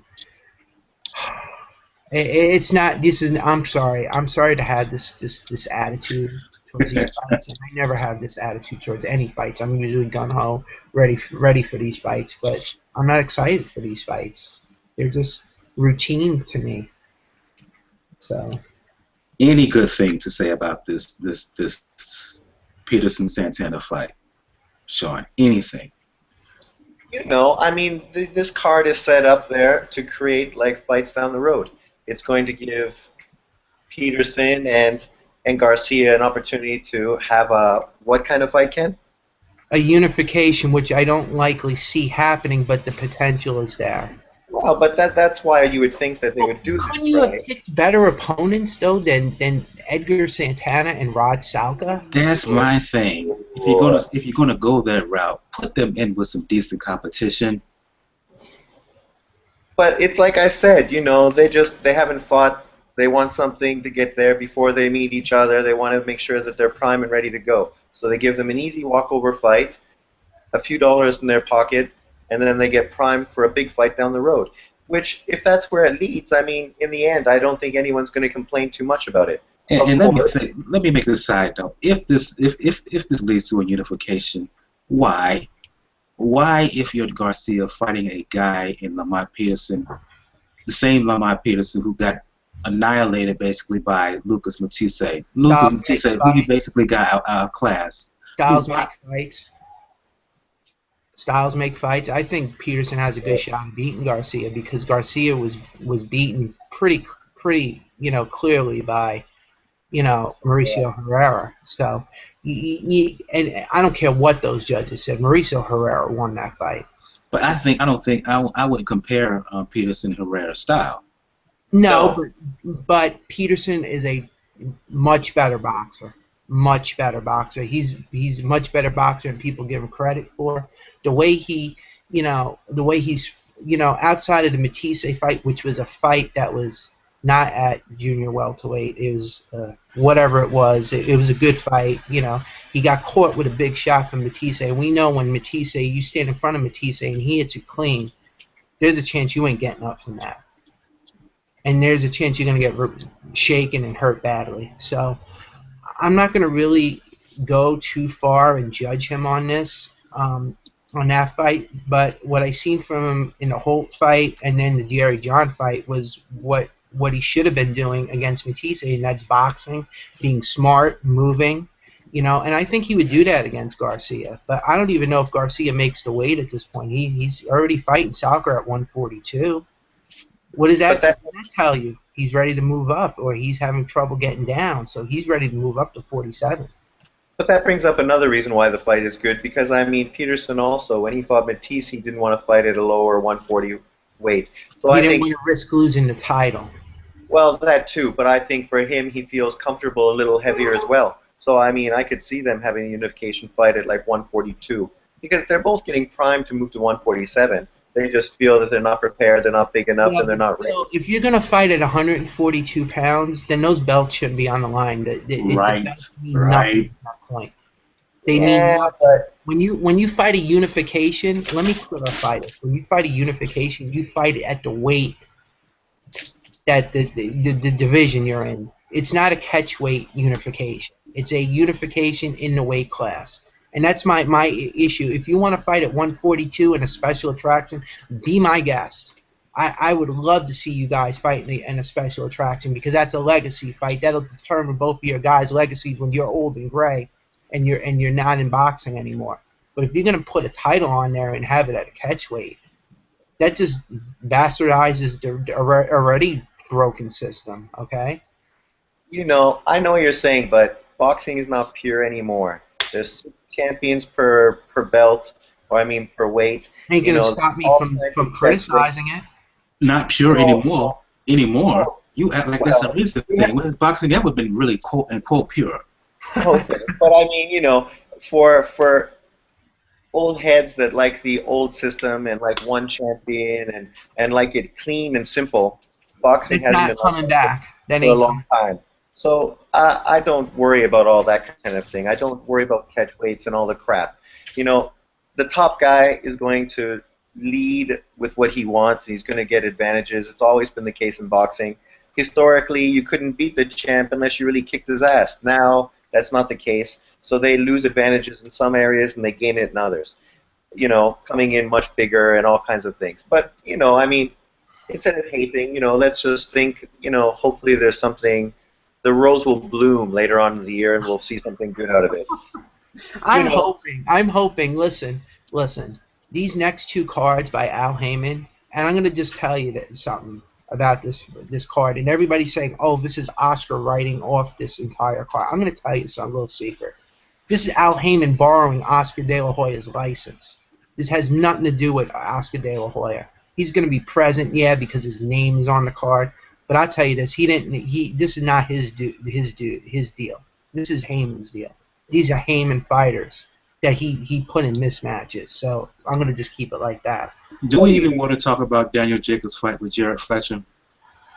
it's not. I'm sorry to have this attitude towards these fights, and I never have this attitude towards any fights. I'm usually gung-ho, ready for these fights, but I'm not excited for these fights. They're just routine to me. So, any good thing to say about this Peterson Santana fight, Sean? Anything? I mean, this card is set up there to create like fights down the road. It's going to give Peterson and Garcia an opportunity to have a what kind of fight, Ken? A unification, which I don't likely see happening, but the potential is there. Well, but that's why you would think that they would do this, couldn't you have picked better opponents, though, than Edgar Santana and Rod Salka? That's my thing. If you're gonna go that route, put them in with some decent competition. But it's like I said, they haven't fought. They want something to get there before they meet each other. They want to make sure that they're prime and ready to go. So they give them an easy walkover fight, a few dollars in their pocket, and then they get primed for a big fight down the road. Which, if that's where it leads, I mean, in the end, I don't think anyone's going to complain too much about it. And let me make this side note. If this leads to a unification, why? Why, if you're Garcia fighting a guy in Lamont Peterson, the same Lamont Peterson who got annihilated basically by Lucas Matisse. Lucas Matisse, who you basically got outclassed. Styles make fights. I think Peterson has a good shot at beating Garcia because Garcia was beaten pretty clearly by Mauricio Herrera. So and I don't care what those judges said. Mauricio Herrera won that fight. But I wouldn't compare Peterson Herrera style. No, but Peterson is a much better boxer. Much better boxer. He's a much better boxer than people give him credit for. The way he's outside of the Matisse fight, which was a fight that was not at junior welterweight. It was whatever it was. It was a good fight. He got caught with a big shot from Matisse. And we know when Matisse, you stand in front of Matisse and he hits it clean, there's a chance you ain't getting up from that. And there's a chance you're going to get shaken and hurt badly. So I'm not going to really go too far and judge him on this, on that fight. But what I seen from him in the Holt fight and then the Jerry John fight was what he should have been doing against Matisse, and that's boxing, being smart, moving, And I think he would do that against Garcia. But I don't even know if Garcia makes the weight at this point. He's already fighting Salka at 142. What does that tell you? He's ready to move up, or he's having trouble getting down, so he's ready to move up to 47. But that brings up another reason why the fight is good, because, I mean, Peterson also, when he fought Matisse, he didn't want to fight at a lower 140 weight. So he didn't want to risk losing the title. Well, that too, but I think for him, he feels comfortable a little heavier as well. So, I mean, I could see them having a unification fight at like 142, because they're both getting primed to move to 147. They just feel that they're not prepared, they're not big enough, and they're not ready. If you're going to fight at 142 pounds, then those belts shouldn't be on the line. The belts mean nothing at that point. They mean nothing. When you fight a unification, let me clarify this. When you fight a unification, you fight it at the weight that the division you're in. It's not a catch weight unification. It's a unification in the weight class. And that's my issue. If you want to fight at 142 in a special attraction, be my guest. I would love to see you guys fight in a special attraction, because that's a legacy fight. That'll determine both of your guys' legacies when you're old and gray and you're not in boxing anymore. But if you're going to put a title on there and have it at a catch weight, that just bastardizes the already broken system, okay? I know what you're saying, but boxing is not pure anymore. There's 6 champions per belt, or I mean per weight. Ain't gonna stop me from criticizing it. Not pure anymore. You act like that's a recent thing. When has boxing ever been really quote unquote pure? Okay. But I mean, for old heads that like the old system and like one champion and like it clean and simple, boxing hasn't been coming back for a long time. So I don't worry about all that kind of thing. I don't worry about catch weights and all the crap. The top guy is going to lead with what he wants, and he's going to get advantages. It's always been the case in boxing. Historically, you couldn't beat the champ unless you really kicked his ass. Now, that's not the case. So they lose advantages in some areas and they gain it in others. Coming in much bigger and all kinds of things. But, I mean, instead of hating, let's just think, hopefully there's something. The rose will bloom later on in the year, and we'll see something good out of it. I'm hoping. Listen. These next 2 cards by Al Heyman, and I'm going to just tell you something about this card. And everybody's saying, "Oh, this is Oscar writing off this entire card." I'm going to tell you some little secret. This is Al Heyman borrowing Oscar De La Hoya's license. This has nothing to do with Oscar De La Hoya. He's going to be present, yeah, because his name is on the card. But I'll tell you this: this is not his deal. This is Heyman's deal. These are Heyman fighters that he put in mismatches. So I'm gonna just keep it like that. Do we even want to talk about Daniel Jacobs' fight with Jarrod Fletcher?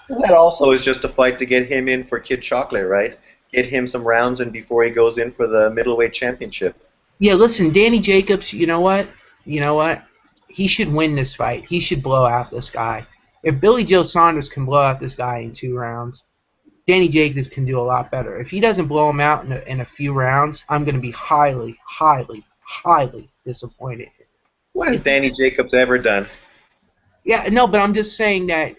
That also is just a fight to get him in for Kid Chocolate, right? Get him some rounds in before he goes in for the middleweight championship. Yeah, listen, Danny Jacobs. You know what? He should win this fight. He should blow out this guy. If Billy Joe Saunders can blow out this guy in 2 rounds, Danny Jacobs can do a lot better. If he doesn't blow him out in a few rounds, I'm going to be highly, highly, highly disappointed. What has Danny Jacobs ever done? Yeah, no, but I'm just saying that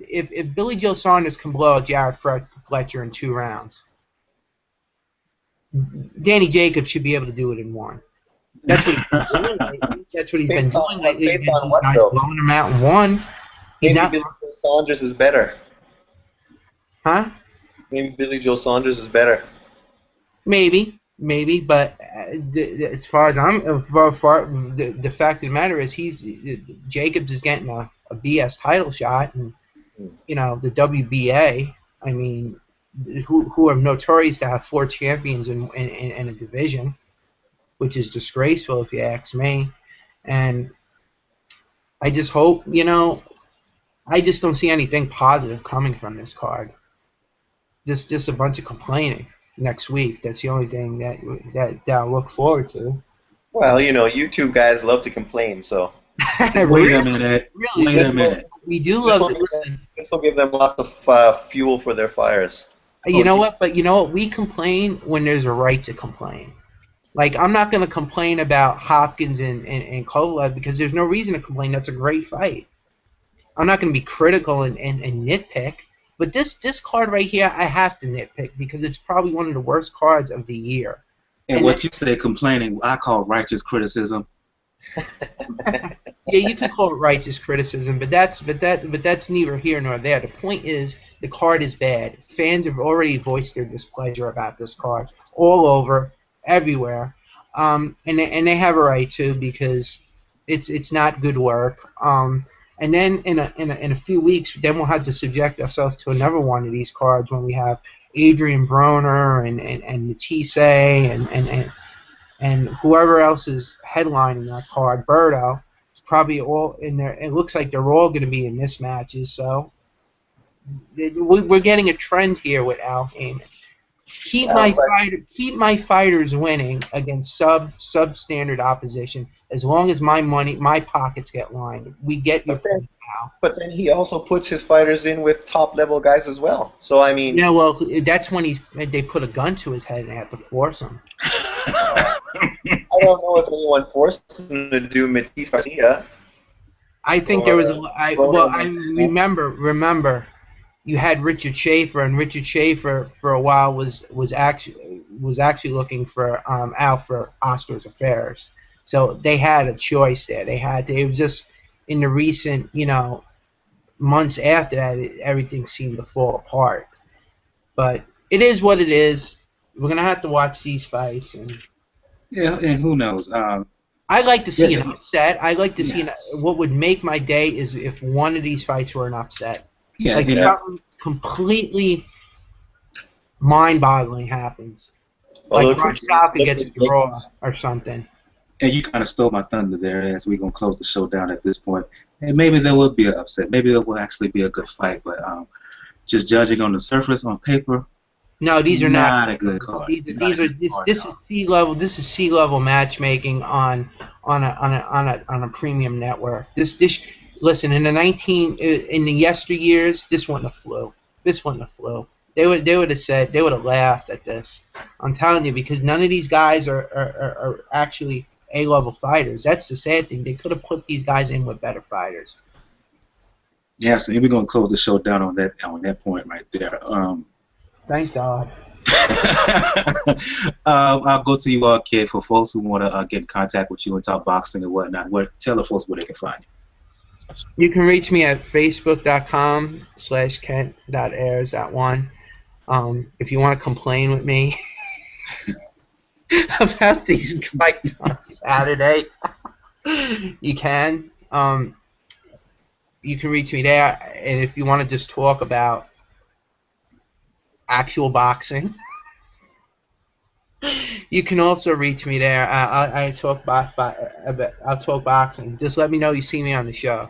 if Billy Joe Saunders can blow out Jarrod Fletcher in 2 rounds, Danny Jacobs should be able to do it in 1. That's what he's been doing lately. He's blowing him out in 1. Maybe Billy Joe Saunders is better. Huh? Maybe Billy Joe Saunders is better. Maybe, but as far as the fact of the matter is, Jacobs is getting a BS title shot, and the WBA. I mean, who are notorious to have 4 champions in a division, which is disgraceful if you ask me. And I just hope, I just don't see anything positive coming from this card. Just a bunch of complaining next week. That's the only thing that I'll look forward to. Well, YouTube guys love to complain, so. Wait a minute. We do love to listen. This will give them lots of fuel for their fires. You know what? But you know what? We complain when there's a right to complain. Like, I'm not going to complain about Hopkins and Kovalev because there's no reason to complain. That's a great fight. I'm not going to be critical and nitpick. But this card right here, I have to nitpick because it's probably one of the worst cards of the year. And what you say complaining, I call righteous criticism. Yeah, you can call it righteous criticism, but that's neither here nor there. The point is the card is bad. Fans have already voiced their displeasure about this card all over, everywhere, and they have a right to, because it's not good work. And then in a few weeks, then we'll have to subject ourselves to another one of these cards when we have Adrian Broner and Matisse and whoever else is headlining that card, Berto, probably all in there. It looks like they're all going to be in mismatches. So we're getting a trend here with Al Heyman. Keep my fighters winning against substandard opposition. As long as my pockets get lined, we get your point, Al. But then he also puts his fighters in with top level guys as well. So I mean, yeah, well, that's when they put a gun to his head and they have to force him. I don't know if anyone forced him to do Matisse Garcia. I think there was I remember. You had Richard Schaefer, and Richard Schaefer for a while was actually looking for out for Oscar's affairs. So they had a choice there. It was just in the recent months after that, everything seemed to fall apart. But it is what it is. We're gonna have to watch these fights, and who knows? I'd like to see an upset. I'd like to see what would make my day is if one of these fights were an upset. Yeah, like something completely mind-boggling happens. Like Salka gets a draw or something. And you kind of stole my thunder there, as we're going to close the show down at this point. And maybe there will be an upset. Maybe it will actually be a good fight. But just judging on the surface, on paper, no, these are not a good card. This is C-level. This is C-level matchmaking on a premium network. Listen, in the yesteryears, this wasn't a fluke. They would have laughed at this. I'm telling you, because none of these guys are actually A-level fighters. That's the sad thing. They could have put these guys in with better fighters. Yeah, so we're gonna close the show down on that point right there. Thank God. I'll go to you, kid, for folks who want to get in contact with you and talk boxing and whatnot. Tell the folks where they can find you. You can reach me at facebook.com/kent.ayers.1. If you want to complain with me about these fights on Saturday, you can. You can reach me there. And if you want to just talk about actual boxing, you can also reach me there. I'll talk boxing. Just let me know you see me on the show.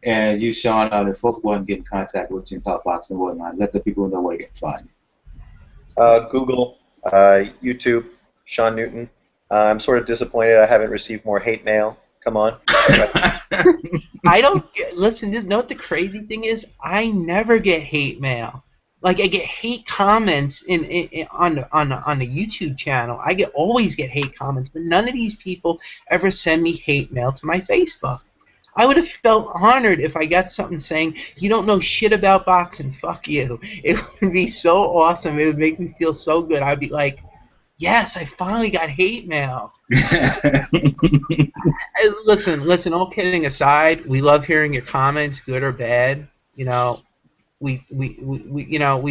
And you, Sean, if folks want to get in contact with you and talk boxing and whatnot, let the people know where they can find you. Google, YouTube, Sean Newton. I'm sort of disappointed I haven't received more hate mail. Come on. I don't listen. You know what the crazy thing is? I never get hate mail. Like I get hate comments on the YouTube channel. I always get hate comments, but none of these people ever send me hate mail to my Facebook. I would have felt honored if I got something saying, "You don't know shit about boxing, fuck you." It would be so awesome. It would make me feel so good. I'd be like, yes, I finally got hate mail. Listen, all kidding aside, we love hearing your comments, good or bad. We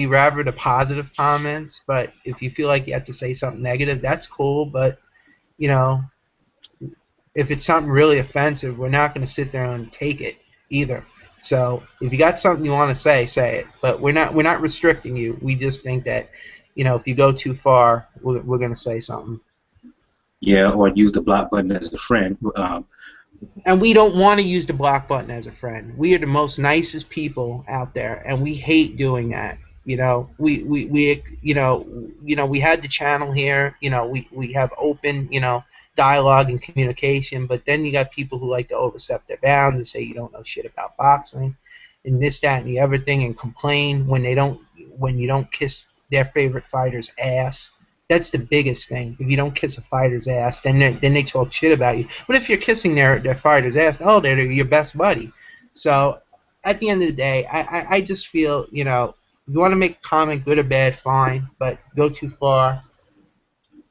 rather the positive comments, but if you feel like you have to say something negative, that's cool, but if it's something really offensive, we're not going to sit there and take it either. So if you got something you want to say it. But we're not restricting you. We just think that, if you go too far, we're going to say something. Yeah, or use the block button as a friend. And we don't want to use the block button as a friend. We are the most nicest people out there, and we hate doing that. We had the channel here. We have open, dialogue and communication, but then you got people who like to overstep their bounds and say you don't know shit about boxing and this, that, and the other thing, and complain when you don't kiss their favorite fighter's ass. That's the biggest thing. If you don't kiss a fighter's ass, then they talk shit about you. But if you're kissing their fighter's ass, they're your best buddy. So at the end of the day, I just feel, if you want to make a comment, good or bad, fine, but go too far,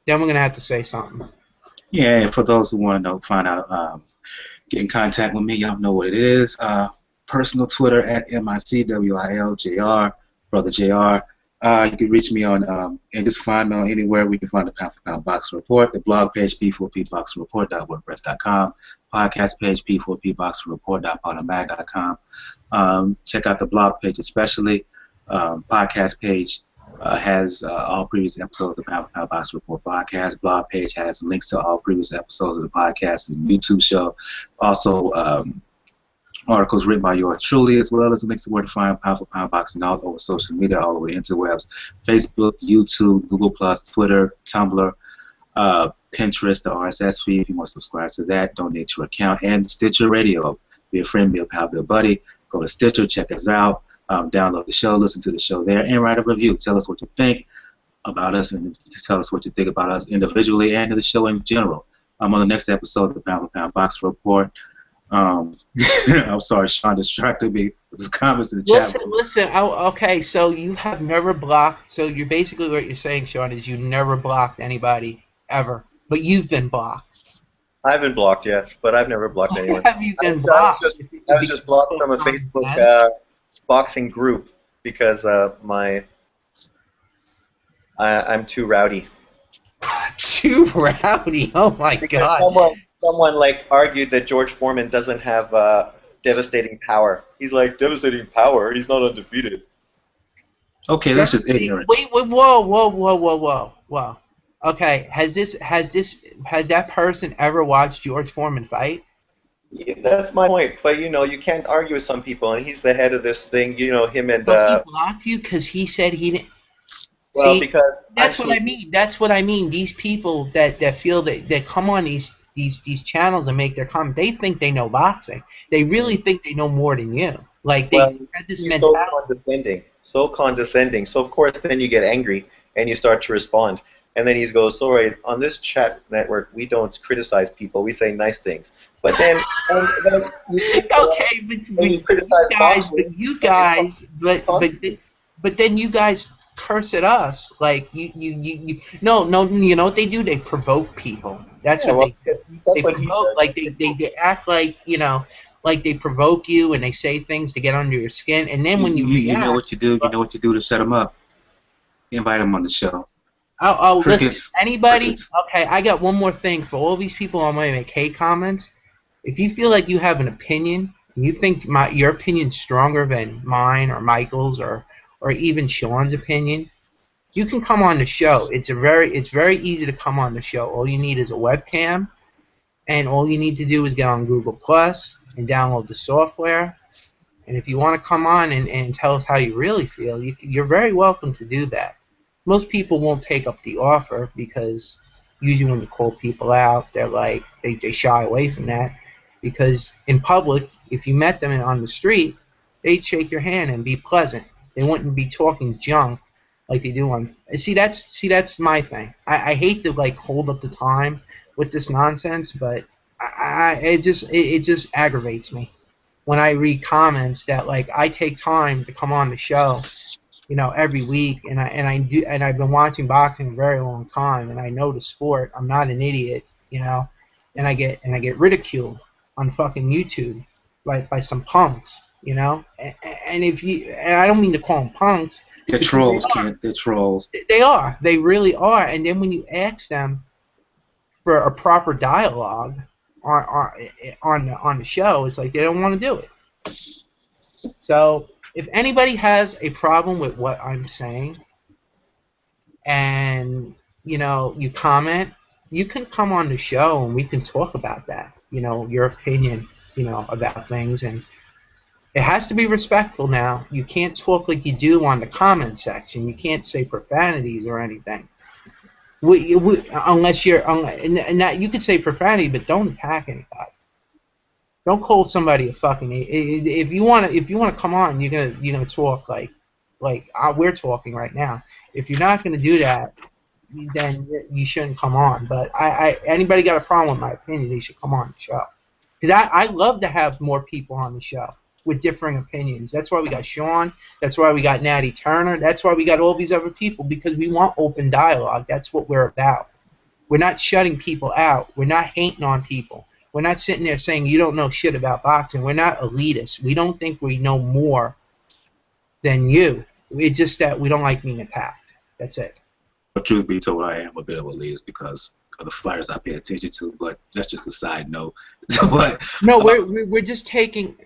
Then we're gonna have to say something. Yeah, and for those who want to know, find out, get in contact with me. Y'all know what it is. Personal Twitter at MICWILJR, Brother JR. You can reach me on, and just find me on anywhere where you can find the Pound for Pound Boxing Report, the blog page, p4pboxingreport.wordpress.com, podcast page, p4pboxingreport.podomac.com. Check out the blog page especially. Podcast page has all previous episodes of the Pound for Pound Boxing Report podcast. Blog page has links to all previous episodes of the podcast and YouTube show. Also, articles written by yours truly, as well as links to where to find Pound for Pound Boxing all over social media, all over the interwebs, Facebook, YouTube, Google+, Twitter, Tumblr, Pinterest, the RSS feed. If you want to subscribe to that, donate to your account, and Stitcher Radio. Be a friend, be a pal, be a buddy. Go to Stitcher, check us out, download the show, listen to the show there, and write a review. Tell us what you think about us, and tell us what you think about us individually and the show in general. On the next episode of the Pound for Pound Boxing Report. I'm sorry, Sean distracted me with his comments in the chat. Listen. Okay, so you have never blocked. So you're basically what you're saying, Sean, is you never blocked anybody ever, but you've been blocked. I've been blocked, yes, but I've never blocked anyone. Have you been blocked? I was just blocked from a Facebook boxing group because I'm too rowdy. Too rowdy? Oh my God! Someone like argued that George Foreman doesn't have devastating power. He's like, devastating power? He's not undefeated. Okay, that's just ignorant. Wait, whoa. Okay, has that person ever watched George Foreman fight? Yeah, that's my point. But you can't argue with some people, and he's the head of this thing. Him and. But he blocked you because he said he didn't. Well, See, because that's what I mean. That's what I mean. These people that feel that come on these channels and make their comment, they think they know boxing. They really think they know more than you. Like they have this mentality. So condescending. So of course then you get angry and you start to respond. And then he goes, sorry, on this chat network we don't criticize people. We say nice things. But then, okay, but then you guys curse at us like you no you know what they do? They provoke people. That's what they provoke. Like they act like like they provoke you and they say things to get under your skin, and then when you react, know what you do. You know what you do to shut them up. You invite them on the show. Oh, listen, anybody? Okay, I got one more thing for all these people on my make hate comments. If you feel like you have an opinion, and you think your opinion's stronger than mine or Michael's or even Sean's opinion, you can come on the show. It's very easy to come on the show. All you need is a webcam, and all you need to do is get on Google Plus and download the software. And if you want to come on and tell us how you really feel, you're very welcome to do that. Most people won't take up the offer because usually when you call people out, they're like they shy away from that, because in public, if you met them on the street, they'd shake your hand and be pleasant. They wouldn't be talking junk like they do on. See, that's my thing. I hate to like hold up the time with this nonsense, but it just aggravates me when I read comments that like I take time to come on the show, every week, and I've been watching boxing a very long time, and I know the sport. I'm not an idiot, and I get ridiculed on fucking YouTube by some punks. And I don't mean to call them punks. They're trolls, Kent. They're trolls. They are. They really are. And then when you ask them for a proper dialogue on the show, it's like they don't want to do it. So if anybody has a problem with what I'm saying, and you comment, you can come on the show and we can talk about that. Your opinion, about things, and it has to be respectful now. You can't talk like you do on the comment section. You can't say profanities or anything. Unless you're, and that you could say profanity, but don't attack anybody. Don't call somebody a fucking. If you want to come on, you're gonna talk like we're talking right now. If you're not gonna do that, then you shouldn't come on. But anybody got a problem with my opinion, they should come on the show. Because I love to have more people on the show with differing opinions. That's why we got Sean. That's why we got Natty Turner. That's why we got all these other people, because we want open dialogue. That's what we're about. We're not shutting people out. We're not hating on people. We're not sitting there saying you don't know shit about boxing. We're not elitists. We don't think we know more than you. It's just that we don't like being attacked. That's it. But truth be told, I am a bit of a elitist because of the fighters I pay attention to. But that's just a side note. But no, we're just taking.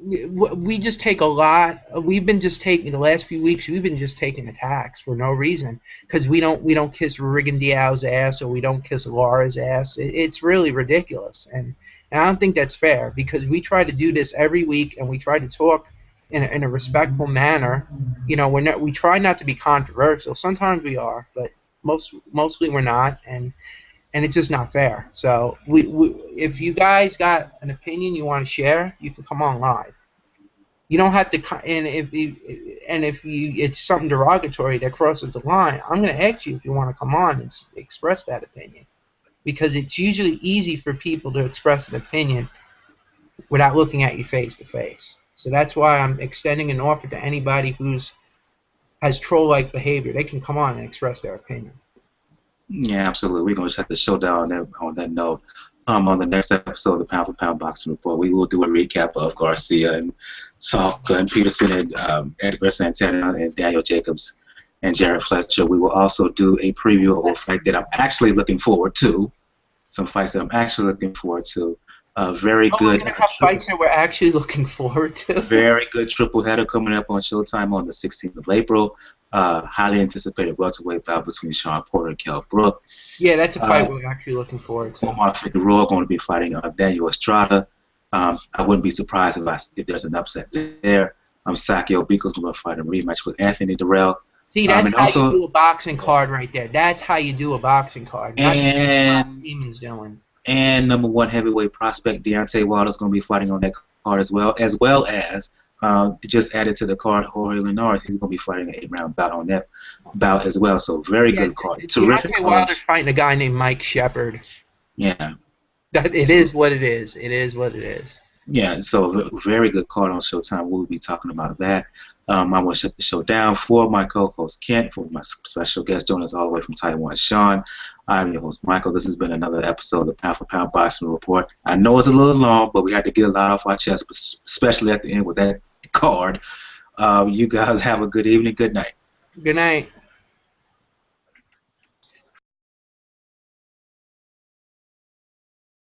We just take a lot. We've been just taking the last few weeks. We've been just taking attacks for no reason because we don't kiss Rigondeaux's ass or we don't kiss Lara's ass. It's really ridiculous, and I don't think that's fair because we try to do this every week and we try to talk in a respectful manner. You know, we try not to be controversial. Sometimes we are, but mostly we're not, and it's just not fair. So if you guys got an opinion you want to share, you can come on live. You don't have to. And if it's something derogatory that crosses the line, I'm going to ask you if you want to come on and express that opinion, because it's usually easy for people to express an opinion without looking at you face to face. So that's why I'm extending an offer to anybody has troll-like behavior. They can come on and express their opinion. Yeah, absolutely. We're going to shut the show down on that note. On the next episode of the Pound for Pound Boxing Report, we will do a recap of Garcia and Salka and Peterson and Edgar, Santana and Daniel Jacobs and Jarrod Fletcher. We will also do a preview of a fight that I'm actually looking forward to. Some fights that I'm actually looking forward to. Very good. We're going to have fights that we're actually looking forward to. Very good triple header coming up on Showtime on the 16th of April. Highly anticipated welterweight bout between Sean Porter and Kell Brook. Yeah, that's a fight we're actually looking forward to. Omar Figueroa going to be fighting Daniel Estrada. I wouldn't be surprised if there's an upset there. Sakio Biko's going to fight a rematch with Anthony Dirrell. See, that's how you do a boxing card right there. That's how you do a boxing card. Not what Demon's doing. And number one heavyweight prospect Deontay Wilder's going to be fighting on that card as well as just added to the card Jorge Linares. He's going to be fighting an 8-round bout on that bout as well. So very good card. Terrific. Deontay Wilder's fighting a guy named Mike Shepard. Yeah. It is what it is. It is what it is. Yeah, so very good card on Showtime. We'll be talking about that. I'm going to shut the show down. For my co-host Kent, for my special guest joining us all the way from Taiwan, Sean, I'm your host Michael. This has been another episode of the Pound for Pound Boxing Report. I know it's a little long, but we had to get a lot off our chest, especially at the end with that card. You guys have a good evening. Good night. Good night.